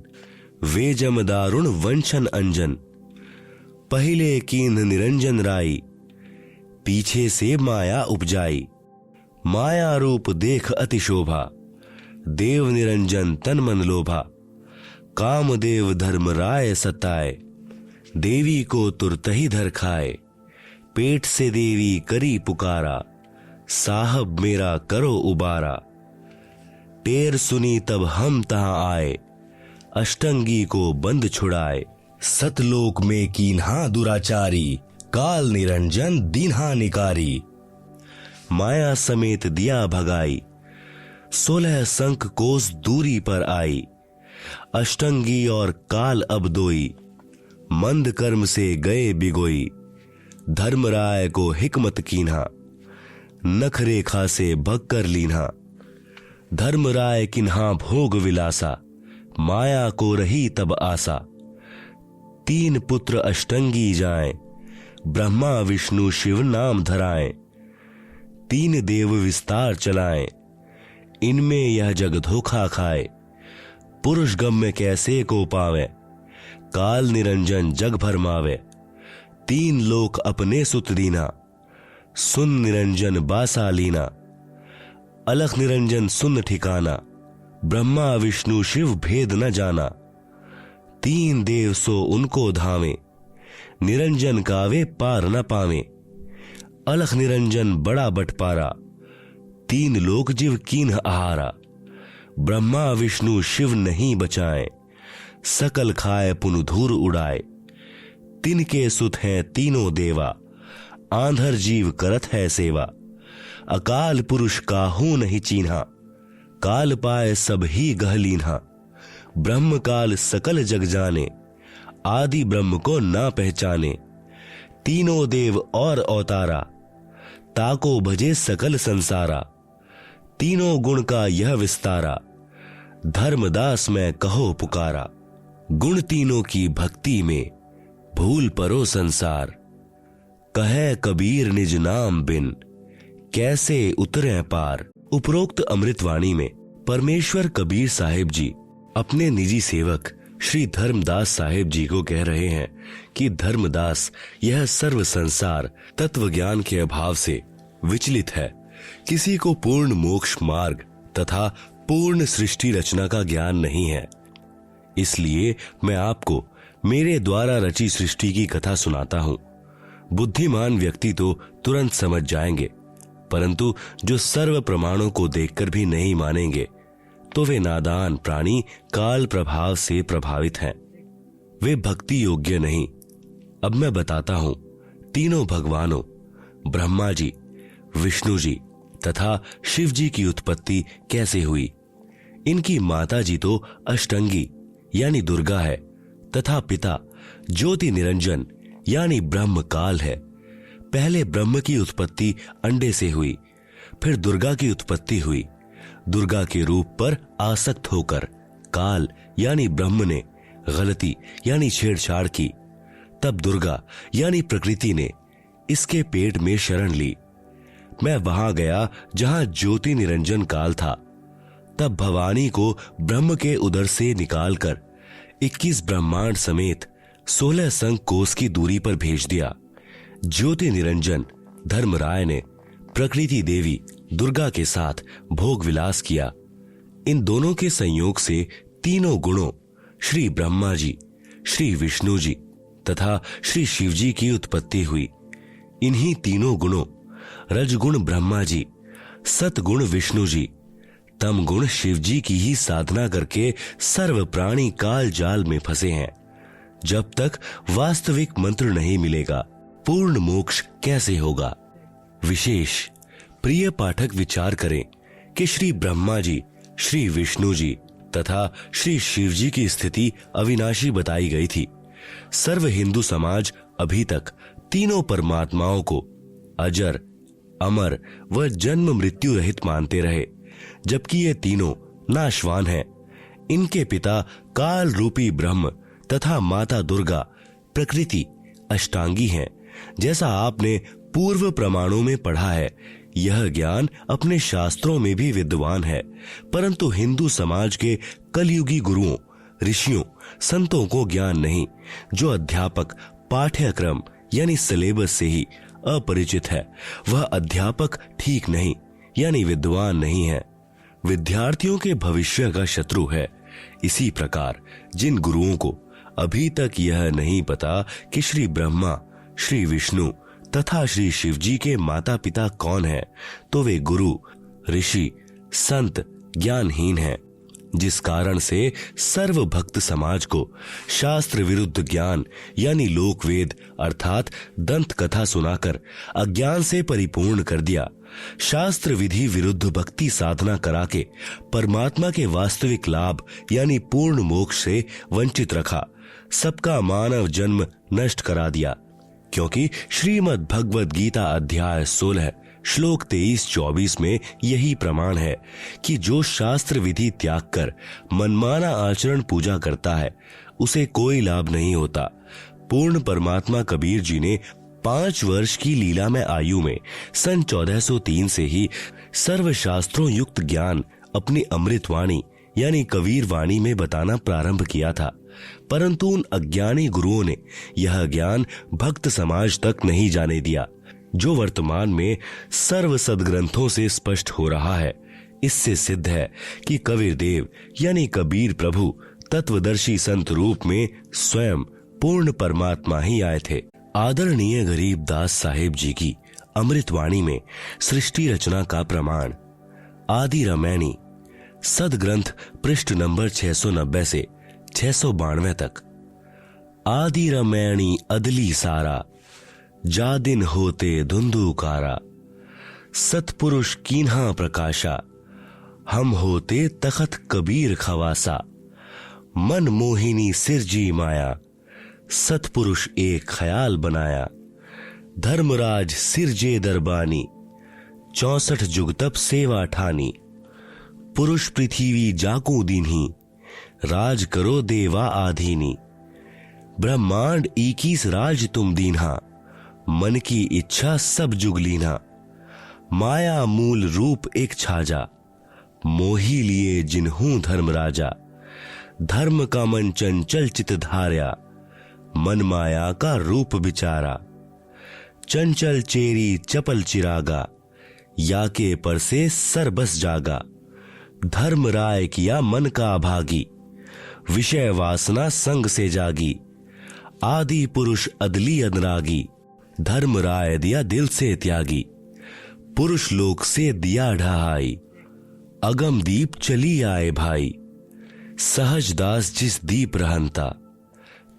वेजम दारुण वंशन अंजन। पहले कीन्ह निरंजन राई, पीछे से माया उपजाई। माया रूप देख अति शोभा, देव निरंजन तन मन लोभा। कामदेव धर्म राय सताए, देवी को तुरतही धर खाए। पेट से देवी करी पुकारा, साहब मेरा करो उबारा। टेर सुनी तब हम तहां आए, अष्टंगी को बंद छुड़ाए। सतलोक में कीन्हा दुराचारी, काल निरंजन दीन्हा निकारी। माया समेत दिया भगाई, 16 संख कोस दूरी पर आई। अष्टंगी और काल अब दोई, मंद कर्म से गए बिगोई। धर्मराय को हिकमत कीन्हा, नख रेखा से भगकर लीन्हा। धर्मराय किन्हा भोग विलासा, माया को रही तब आसा। 3 पुत्र अष्टंगी जाएं, ब्रह्मा विष्णु शिव नाम धराएं। 3 देव विस्तार चलाएं, इनमें यह जग धोखा खाए। पुरुष गम्य कैसे को पावे, काल निरंजन जग भरमावे। 3 लोक अपने सुत दीना, सुन निरंजन बासा लीना। अलख निरंजन सुन ठिकाना, ब्रह्मा विष्णु शिव भेद न जाना। 3 देव सो उनको धावे, निरंजन का वे पार न पावे। अलख निरंजन बड़ा बटपारा, तीन लोक जीव कीन्ह आहारा। ब्रह्मा विष्णु शिव नहीं बचाए, सकल खाए पुन धूर उड़ाए। तिनके सुत हैं तीनों देवा, आंधर जीव करत है सेवा। अकाल पुरुष काहू नहीं चीन्हा, काल पाए सब ही गह लीन्हा। ब्रह्म काल सकल जग जाने, आदि ब्रह्म को ना पहचाने। तीनों देव और अवतारा, ताको भजे सकल संसारा। तीनों गुण का यह विस्तारा, धर्मदास मैं कहो पुकारा। गुण तीनों की भक्ति में, भूल परो संसार। कहे कबीर निज नाम बिन, कैसे उतरे पार। उपरोक्त अमृतवाणी में परमेश्वर कबीर साहिब जी अपने निजी सेवक श्री धर्मदास साहिब जी को कह रहे हैं कि धर्मदास, यह सर्व संसार तत्व ज्ञान के अभाव से विचलित है। किसी को पूर्ण मोक्ष मार्ग तथा पूर्ण सृष्टि रचना का ज्ञान नहीं है। इसलिए मैं आपको मेरे द्वारा रची सृष्टि की कथा सुनाता हूं। बुद्धिमान व्यक्ति तो तुरंत समझ जाएंगे, परंतु जो सर्व प्रमाणों को देखकर भी नहीं मानेंगे तो वे नादान प्राणी काल प्रभाव से प्रभावित हैं। वे भक्ति योग्य नहीं। अब मैं बताता हूं तीनों भगवानों ब्रह्मा जी, विष्णु जी तथा शिव जी की उत्पत्ति कैसे हुई। इनकी माता जी तो अष्टंगी यानी दुर्गा है तथा पिता ज्योति निरंजन यानी ब्रह्म काल है। पहले ब्रह्म की उत्पत्ति अंडे से हुई, फिर दुर्गा की उत्पत्ति हुई। दुर्गा के रूप पर आसक्त होकर काल यानी ब्रह्म ने गलती यानी छेड़छाड़ की। तब दुर्गा यानी प्रकृति ने इसके पेट में शरण ली। मैं वहां गया जहां ज्योति निरंजन काल था। तब भवानी को ब्रह्म के उदर से निकालकर 21 ब्रह्मांड समेत 16 संग कोस की दूरी पर भेज दिया। ज्योति निरंजन धर्मराय ने प्रकृति देवी दुर्गा के साथ भोग विलास किया। इन दोनों के संयोग से तीनों गुणों श्री ब्रह्मा जी, श्री विष्णु जी तथा श्री शिव जी की उत्पत्ति हुई। इन्हीं तीनों गुणों रजगुण ब्रह्मा जी, सतगुण विष्णु जी, तम गुण शिव जी की ही साधना करके सर्व प्राणी काल जाल में फंसे हैं। जब तक वास्तविक मंत्र नहीं मिलेगा पूर्ण मोक्ष कैसे होगा। विशेष प्रिय पाठक विचार करें कि श्री ब्रह्मा जी, श्री विष्णु जी तथा श्री शिव जी की स्थिति अविनाशी बताई गई थी। सर्व हिंदू समाज अभी तक तीनों परमात्माओं को अजर, अमर व जन्म मृत्यु रहित मानते रहे, जबकि ये तीनों नाशवान हैं। इनके पिता काल रूपी ब्रह्म तथा माता दुर्गा प्रकृति अष्टांगी हैं। जैसा आपने पूर्व प्रमाणों में पढ़ा है, यह ज्ञान अपने शास्त्रों में भी विद्वान है, परंतु हिंदू समाज के कलयुगी गुरुओं, ऋषियों, संतों को ज्ञान नहीं। जो अध्यापक पाठ्यक्रम यानी सिलेबस से ही अपरिचित है, वह अध्यापक ठीक नहीं यानी विद्वान नहीं है, विद्यार्थियों के भविष्य का शत्रु है। इसी प्रकार जिन गुरुओं को अभी तक यह नहीं पता कि श्री ब्रह्मा, श्री विष्णु तथा श्री शिव जी के माता पिता कौन है, तो वे गुरु, ऋषि, संत ज्ञानहीन हैं, जिस कारण से सर्व भक्त समाज को शास्त्र विरुद्ध ज्ञान यानी लोकवेद अर्थात दंत कथा सुनाकर अज्ञान से परिपूर्ण कर दिया। शास्त्र विधि विरुद्ध भक्ति साधना करा के परमात्मा के वास्तविक लाभ यानी पूर्ण मोक्ष से वंचित रखा। सबका मानव जन्म नष्ट करा दिया, क्योंकि श्रीमद् भगवद गीता अध्याय 16 श्लोक 23-24 में यही प्रमाण है कि जो शास्त्र विधि त्याग कर मनमाना आचरण पूजा करता है उसे कोई लाभ नहीं होता। पूर्ण परमात्मा कबीर जी ने 5 वर्ष की लीलामय आयु में सन 1403 से ही सर्व शास्त्रों युक्त ज्ञान अपनी अमृतवाणी यानी कबीर वाणी में बताना प्रारंभ किया था, परंतु उन अज्ञानी गुरुओं ने यह ज्ञान भक्त समाज तक नहीं जाने दिया, जो वर्तमान में सर्व सदग्रंथों से स्पष्ट हो रहा है। इससे सिद्ध है कि कबीर देव यानी कबीर प्रभु तत्वदर्शी संत रूप में स्वयं पूर्ण परमात्मा ही आए थे। आदरणीय गरीब दास साहेब जी की अमृतवाणी में सृष्टि रचना का प्रमाण आदि रामायणी सदग्रंथ पृष्ठ नंबर 690 से 692 तक। आदि रामायणी अदली सारा, जा दिन होते धुंधुकारा। सतपुरुष कीन्हा प्रकाशा, हम होते तखत कबीर खवासा। मन मोहिनी सिरजी माया, सतपुरुष एक ख्याल बनाया। धर्मराज सिरजे दरबानी, 64 जुग तप सेवा ठानी। पुरुष पृथ्वी जाकू दीन्ही, राज करो देवा आधीनी। ब्रह्मांड 21 राज तुम दीन्हा, मन की इच्छा सब जुग लीन्हा। माया मूल रूप एक छाजा, मोही लिए जिन्हूं धर्म राजा। धर्म का मन चंचल चित धार्या, मन माया का रूप बिचारा। चंचल चेरी चपल चिरागा, या के पर से सर बस जागा। धर्म राय किया मन का भागी, विषय वासना संग से जागी। आदि पुरुष अदली अनरागी, धर्म राय दिया दिल से त्यागी। पुरुष लोक से दिया ढहाई, अगम दीप चली आए भाई। सहज दास जिस दीप रहंता,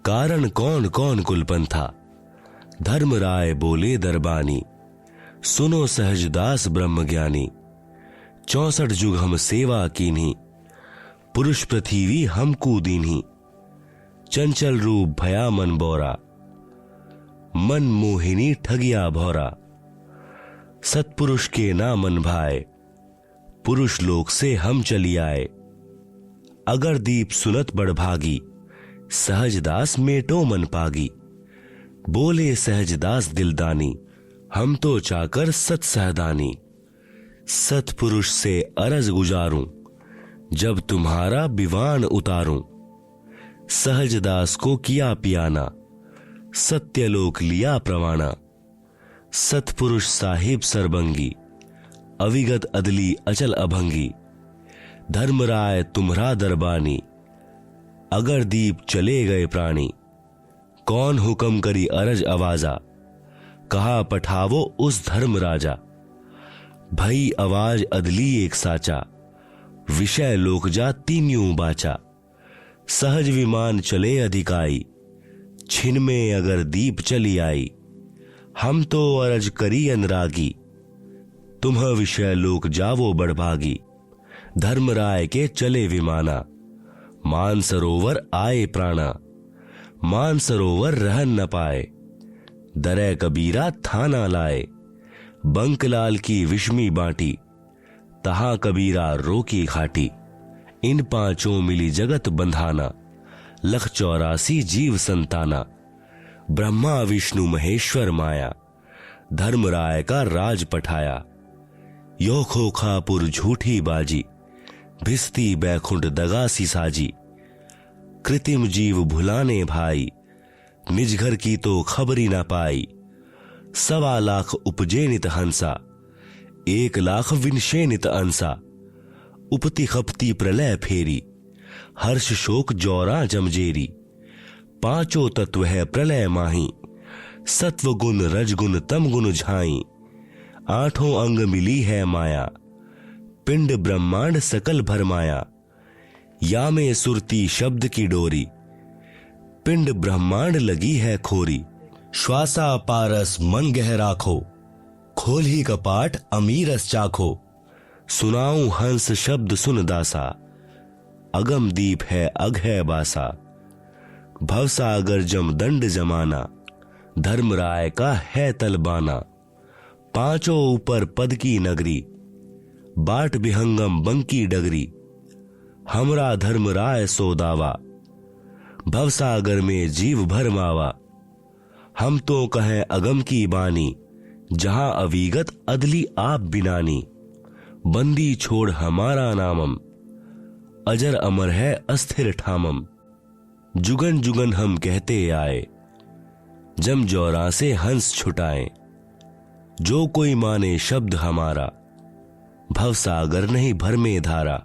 कारण कौन कौन कुलपंथा। धर्म राय बोले दरबानी, सुनो सहज दास ब्रह्म ज्ञानी। 64 जुग हम सेवा कीन्ही, पुरुष पृथ्वी हमको दीन्ही। चंचल रूप भया मन बोरा, मन मोहिनी ठगिया भौरा। सतपुरुष के ना मन भाए, पुरुष लोक से हम चली आए। अगर दीप सुनत बड़भागी, सहजदास मेटो मन पागी। बोले सहजदास दिलदानी, हम तो चाकर सत सहदानी। सतपुरुष से अरज गुजारूं, जब तुम्हारा बिवान उतारूं। सहजदास को किया पियाना, सत्यलोक लिया प्रवाना। सतपुरुष साहिब सरबंगी, अविगत अदली अचल अभंगी। धर्मराय तुम्हरा दरबानी, अगर दीप चले गए प्राणी। कौन हुक्म करी अरज आवाजा, कहा पठावो उस धर्म राजा। भई आवाज अदली एक साचा, विषय लोक जा तीन्यों बाचा। सहज विमान चले अधिकाई, छिन में अगर दीप चली आई। हम तो अरज करी अनुरागी, तुम्ह विषय लोक जावो बड़भागी। धर्मराय के चले विमाना, मान सरोवर आए प्राणा। मान सरोवर रहन न पाए, दरे कबीरा थाना लाए। बंकलाल की विषमी बाटी, तहा कबीरा रोकी घाटी। इन पांचों मिली जगत बंधाना, 184 जीव संताना। ब्रह्मा विष्णु महेश्वर माया, धर्मराय का राज पठाया। यो खोखापुर झूठी बाजी, भिस्ती बैकुंठ दगासी साजी। कृत्रिम जीव भुलाने भाई, निज घर की तो खबरी ना पाई। 1.25 लाख उपजे नित हंसा, 1 लाख विनशे नित अंसा। उपति खपती प्रलय फेरी, हर्ष शोक जौरा जमजेरी। पांचों तत्व है प्रलय माही, सत्व गुण रजगुण तम गुण झाई। 8 अंग मिली है माया, पिंड ब्रह्मांड सकल भरमाया। या में सुरती शब्द की डोरी, पिंड ब्रह्मांड लगी है खोरी। श्वासा पारस मन गह राखो, खोल ही कपाट अमीरस चाखो। सुनाऊं हंस शब्द सुन दासा, अगम दीप है अघ है बासा। भवसागर जम दंड जमाना, धर्मराय का है तलबाना। पांचों ऊपर पद की नगरी, बाट विहंगम बंकी डगरी। हमरा धर्मराय सोदावा, भवसागर में जीव भरमावा। हम तो कहें अगम की बानी, जहां अविगत अदली आप बिनानी। बंदी छोड़ हमारा नामम, अजर अमर है अस्थिर ठामम। जुगन जुगन हम कहते आए, जम जौरा से हंस छुटाए। जो कोई माने शब्द हमारा, भवसागर नहीं भर में धारा।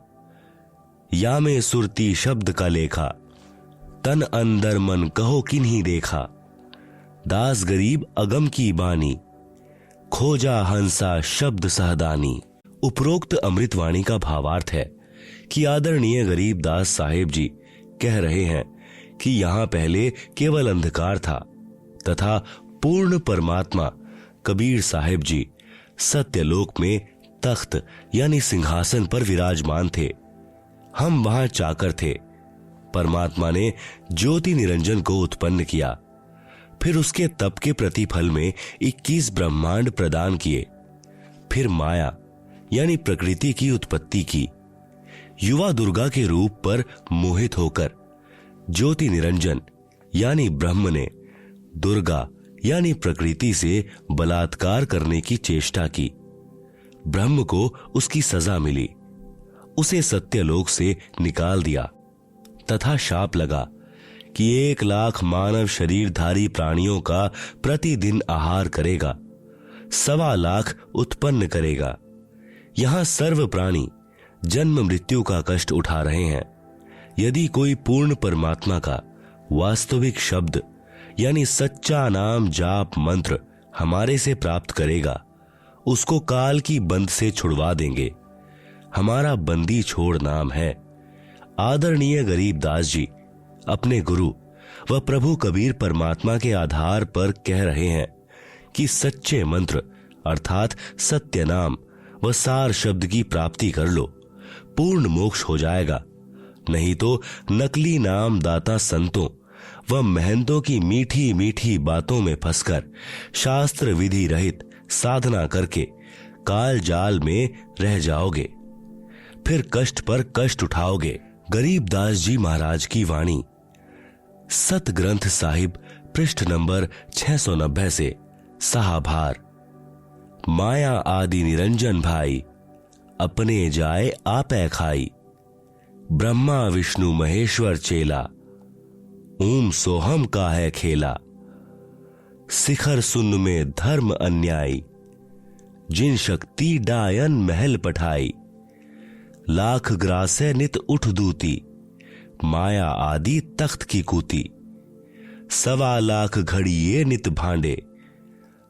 या में सुरती शब्द का लेखा, तन अंदर मन कहो किन्हीं देखा। दास गरीब अगम की बानी, खोजा हंसा शब्द सहदानी। उपरोक्त अमृतवाणी का भावार्थ है कि आदरणीय गरीबदास साहेब जी कह रहे हैं कि यहाँ पहले केवल अंधकार था तथा पूर्ण परमात्मा कबीर साहेब जी सत्यलोक में तख्त यानी सिंहासन पर विराजमान थे। हम वहां चाकर थे। परमात्मा ने ज्योति निरंजन को उत्पन्न किया, फिर उसके तप के प्रतिफल में 21 ब्रह्मांड प्रदान किए, फिर माया यानी प्रकृति की उत्पत्ति की। युवा दुर्गा के रूप पर मोहित होकर ज्योति निरंजन यानी ब्रह्म ने दुर्गा यानी प्रकृति से बलात्कार करने की चेष्टा की। ब्रह्म को उसकी सजा मिली, उसे सत्यलोक से निकाल दिया तथा शाप लगा कि 1 लाख मानव शरीरधारी प्राणियों का प्रतिदिन आहार करेगा, 1.25 लाख उत्पन्न करेगा। यहां सर्व प्राणी जन्म मृत्यु का कष्ट उठा रहे हैं। यदि कोई पूर्ण परमात्मा का वास्तविक शब्द यानी सच्चा नाम जाप मंत्र हमारे से प्राप्त करेगा, उसको काल की बंद से छुड़वा देंगे। हमारा बंदी छोड़ नाम है। आदरणीय गरीबदास जी अपने गुरु व प्रभु कबीर परमात्मा के आधार पर कह रहे हैं कि सच्चे मंत्र अर्थात सत्य नाम व सार शब्द की प्राप्ति कर लो, पूर्ण मोक्ष हो जाएगा। नहीं तो नकली नाम दाता संतों व महंतों की मीठी मीठी बातों में फंसकर शास्त्र विधि रहित साधना करके काल जाल में रह जाओगे, फिर कष्ट पर कष्ट उठाओगे। गरीबदास जी महाराज की वाणी सत ग्रंथ साहिब पृष्ठ नंबर 690 से साहाभार। माया आदि निरंजन भाई अपने जाए आपे खाई, ब्रह्मा विष्णु महेश्वर चेला ओम सोहम का है खेला। शिखर सुन में धर्म अन्यायी, जिन शक्ति डायन महल पठाई। लाख ग्रासे नित उठ दूती, माया आदि तख्त की कूती। 1.25 लाख घड़िए नित भांडे,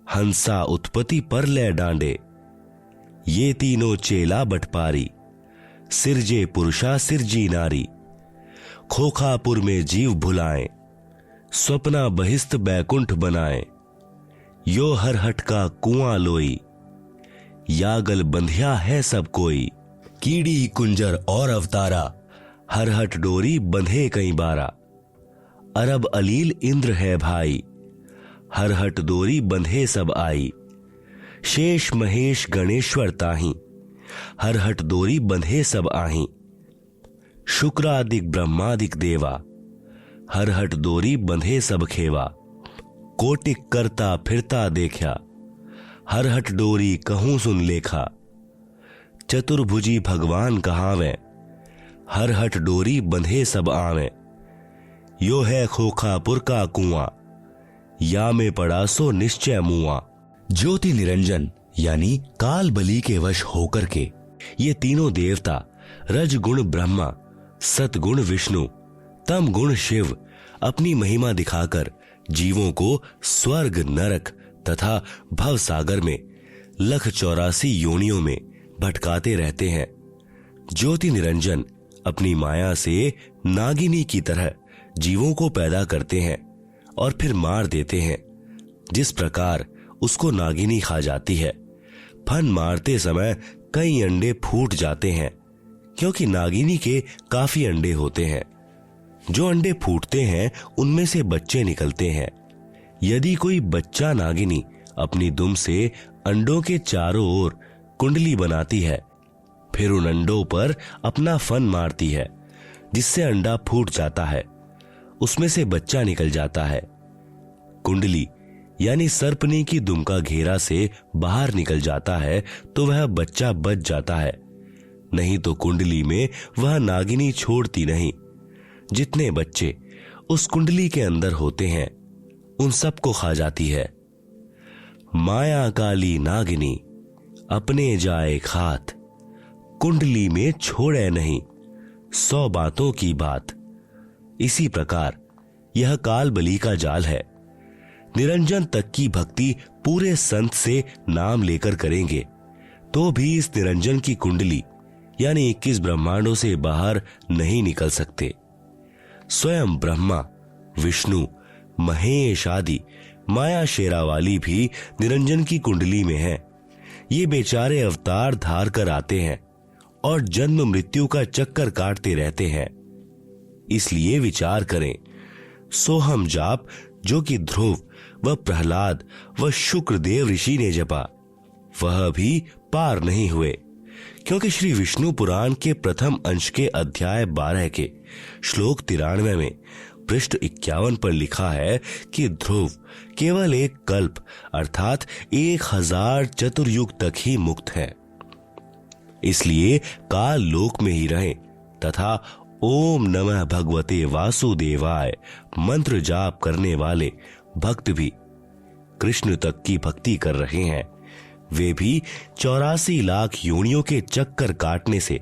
हंसा उत्पत्ति पर ले डांडे। ये तीनों चेला बटपारी, सिरजे पुरुषा सिरजी नारी। खोखापुर में जीव भुलाएं, स्वप्ना बहिस्त बैकुंठ बनाएं। यो हर हट का कुआं लोई, यागल बंधिया है सब कोई। कीड़ी कुंजर और अवतारा, हर हट डोरी बंधे कई बारा। अरब अलील इंद्र है भाई, हर हट डोरी बंधे सब आई। शेष महेश गणेश्वर ताही, हर हट डोरी बंधे सब आही। शुक्रादिक ब्रह्मादिक देवा, हर हट डोरी बंधे सब खेवा। कोटिक करता फिरता देखा, हर हट डोरी कहूं सुन लेखा। चतुर्भुजी भगवान कहावे, हर हट डोरी बंधे सब आवे। यो है खोखापुर का कुआं, या में पड़ा सो निश्चय मुआ। ज्योति निरंजन यानी काल बली के वश होकर के ये तीनों देवता रजगुण ब्रह्मा, सतगुण विष्णु, तम गुण शिव अपनी महिमा दिखाकर जीवों को स्वर्ग नरक तथा भव सागर में 184 योनियों में भटकाते रहते हैं। ज्योति निरंजन अपनी माया से नागिनी की तरह जीवों को पैदा करते हैं और फिर मार देते हैं। जिस प्रकार उसको नागिनी खा जाती है, फन मारते समय कई अंडे फूट जाते हैं, क्योंकि नागिनी के काफी अंडे होते हैं। जो अंडे फूटते हैं उनमें से बच्चे निकलते हैं। यदि कोई बच्चा नागिनी अपनी दुम से अंडों के चारों ओर कुंडली बनाती है, फिर उन अंडों पर अपना फन मारती है, जिससे अंडा फूट जाता है, उसमें से बच्चा निकल जाता है। कुंडली यानी सर्पनी की दुम का घेरा से बाहर निकल जाता है तो वह बच्चा बच जाता है, नहीं तो कुंडली में वह नागिनी छोड़ती नहीं। जितने बच्चे उस कुंडली के अंदर होते हैं उन सबको खा जाती है। माया काली नागिनी अपने जाए खात, कुंडली में छोड़े नहीं 100 बातों की बात। इसी प्रकार यह काल बली का जाल है। निरंजन तक की भक्ति पूरे संत से नाम लेकर करेंगे तो भी इस निरंजन की कुंडली यानी 21 ब्रह्मांडों से बाहर नहीं निकल सकते। स्वयं ब्रह्मा, विष्णु, महेश आदि माया शेरावाली भी निरंजन की कुंडली में है। ये बेचारे अवतार धार कर आते हैं और जन्म मृत्यु का चक्कर काटते रहते हैं। इसलिए विचार करें, सोहम जाप जो कि ध्रुव व प्रहलाद व शुक्रदेव ऋषि ने जपा, वह भी पार नहीं हुए, क्योंकि श्री विष्णु पुराण के प्रथम अंश के अध्याय 12 के श्लोक 93 में पृष्ठ 51 पर लिखा है कि ध्रुव केवल एक कल्प अर्थात 1000 चतुर्युग तक ही मुक्त है। इसलिए काल लोक में ही रहें तथा ओम नमः भगवते वासुदेवाय मंत्र जाप करने वाले भक्त भी कृष्ण तक की भक्ति कर रहे हैं। वे भी 84 लाख योनियों के चक्कर काटने से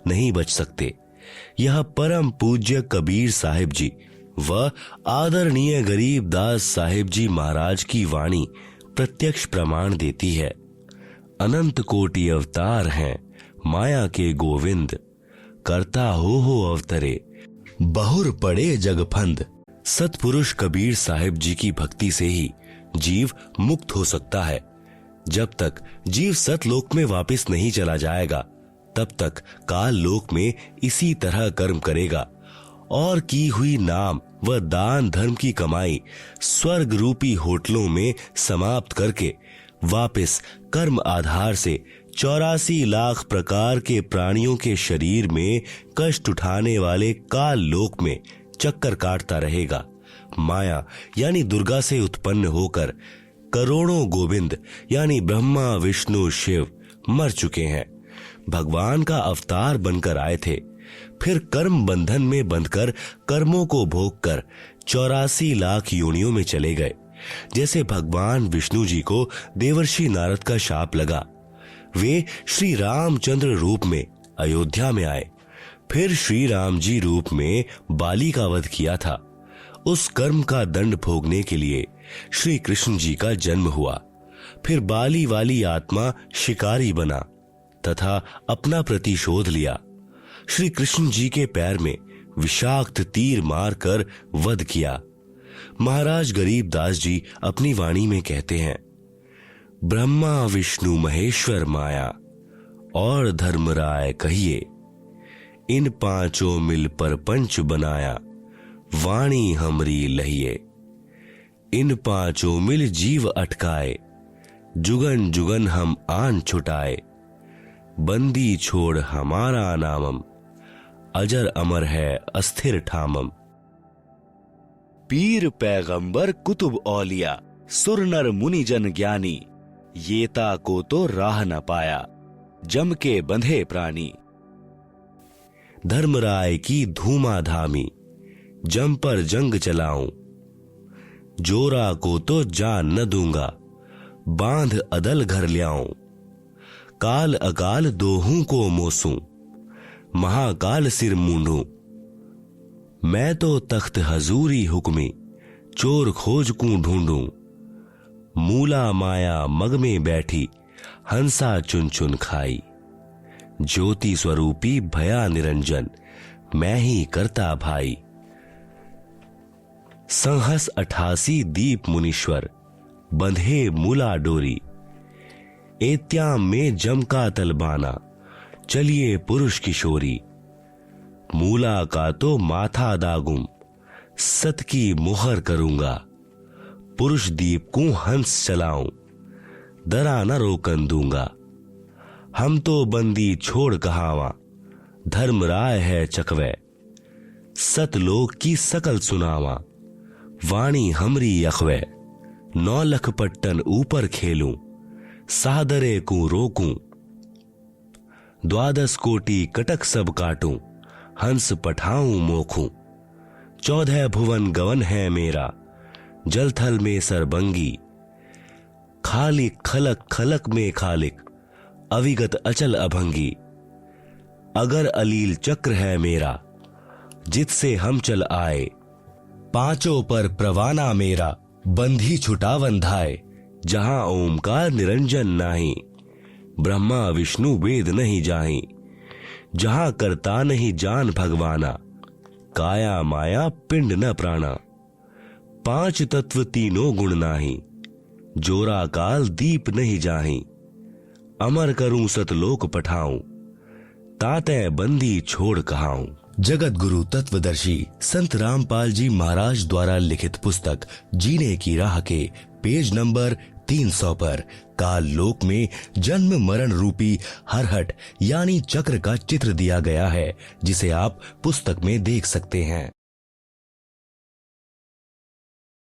नहीं बच सकते। यह परम पूज्य कबीर साहिब जी व आदरणीय गरीबदास साहिब जी महाराज की वाणी प्रत्यक्ष प्रमाण देती है। अनंत कोटि अवतार हैं माया के गोविंद, करता हो अवतरे बहुर पड़े जगफंद। सतपुरुष कबीर साहिब जी की भक्ति से ही जीव मुक्त हो सकता है। जब तक जीव सतलोक में वापस नहीं चला जाएगा, तब तक काल लोक में इसी तरह कर्म करेगा और की हुई नाम व दान धर्म की कमाई स्वर्ग रूपी होटलों में समाप्त करके वापस कर्म आधार से 84 लाख प्रकार के प्राणियों के शरीर में कष्ट उठाने वाले काल लोक में चक्कर काटता रहेगा। माया यानी दुर्गा से उत्पन्न होकर करोड़ों गोविंद यानी ब्रह्मा, विष्णु, शिव मर चुके हैं। भगवान का अवतार बनकर आए थे, फिर कर्म बंधन में बंधकर कर्मों को भोगकर 84 लाख योनियों में चले गए। जैसे भगवान विष्णु जी को देवर्षि नारद का शाप लगा, वे श्री रामचंद्र रूप में अयोध्या में आए, फिर श्री राम जी रूप में बाली का वध किया था। उस कर्म का दंड भोगने के लिए श्री कृष्ण जी का जन्म हुआ। फिर बाली वाली आत्मा शिकारी बना तथा अपना प्रतिशोध लिया। श्री कृष्ण जी के पैर में विषाक्त तीर मारकर वध किया। महाराज गरीबदास जी अपनी वाणी में कहते हैं, ब्रह्मा विष्णु महेश्वर माया और धर्मराय कहिए, इन पांचों मिल पर पंच बनाया, वाणी हमरी लहिए। इन पांचों मिल जीव अटकाए, जुगन जुगन हम आन छुटाए, बंदी छोड़ हमारा नामम, अजर अमर है अस्थिर ठामम। पीर पैगंबर कुतुब औलिया, सुर नर मुनि जन ज्ञानी, येता को तो राह न पाया, जम के बंधे प्राणी। धर्मराय की धूमाधामी, जम पर जंग चलाऊं, जोरा को तो जान न दूंगा, बांध अदल घर ल्याऊं। काल अकाल दोहूं को मोसूं, महाकाल सिर मूंढूं। मैं तो तख्त हजूरी हुक्मी, चोर खोज कूं ढूंढूं। मूला माया मग में बैठी, हंसा चुन चुन खाई। ज्योति स्वरूपी भया निरंजन, मैं ही करता भाई। संहस 88 दीप मुनीश्वर, बंधे मूला डोरी। एत्याम में जम का तलबाना, चलिए पुरुष किशोरी। मूला का तो माथा दागुम, सत की मुहर करूंगा। पुरुष दीप को हंस चलाऊं, दरा न रोकन दूंगा। हम तो बंदी छोड़ कहावा, धर्मराय है चकवे। सतलोक की सकल सुनावा, वाणी हमरी अखवे। 9 लख पट्टन ऊपर खेलूं, सादरे को रोकूं। 12 कोटि कटक सब काटूं, हंस पठाऊं मोखूं। 14 भुवन गवन है मेरा, जलथल में सरबंगी। खालिक खलक खलक में खालिक, अविगत अचल अभंगी। अगर अलील चक्र है मेरा, जित से हम चल आए। पांचों पर प्रवाना मेरा, बंधी छुटा बंधाए। जहां ओमकार निरंजन नाही, ब्रह्मा विष्णु वेद नहीं जाहीं, जहां करता नहीं जान भगवाना, काया माया पिंड न प्राणा, पांच तत्व तीनों गुण नाही, जोरा काल दीप नहीं जाहीं, अमर करूं सतलोक पठाऊं, ताते बंदी छोड़ कहाऊं। जगत गुरु तत्वदर्शी संत रामपाल जी महाराज द्वारा लिखित पुस्तक जीने की राह के पेज नंबर 300 पर काल लोक में जन्म मरण रूपी हरहट यानी चक्र का चित्र दिया गया है, जिसे आप पुस्तक में देख सकते हैं।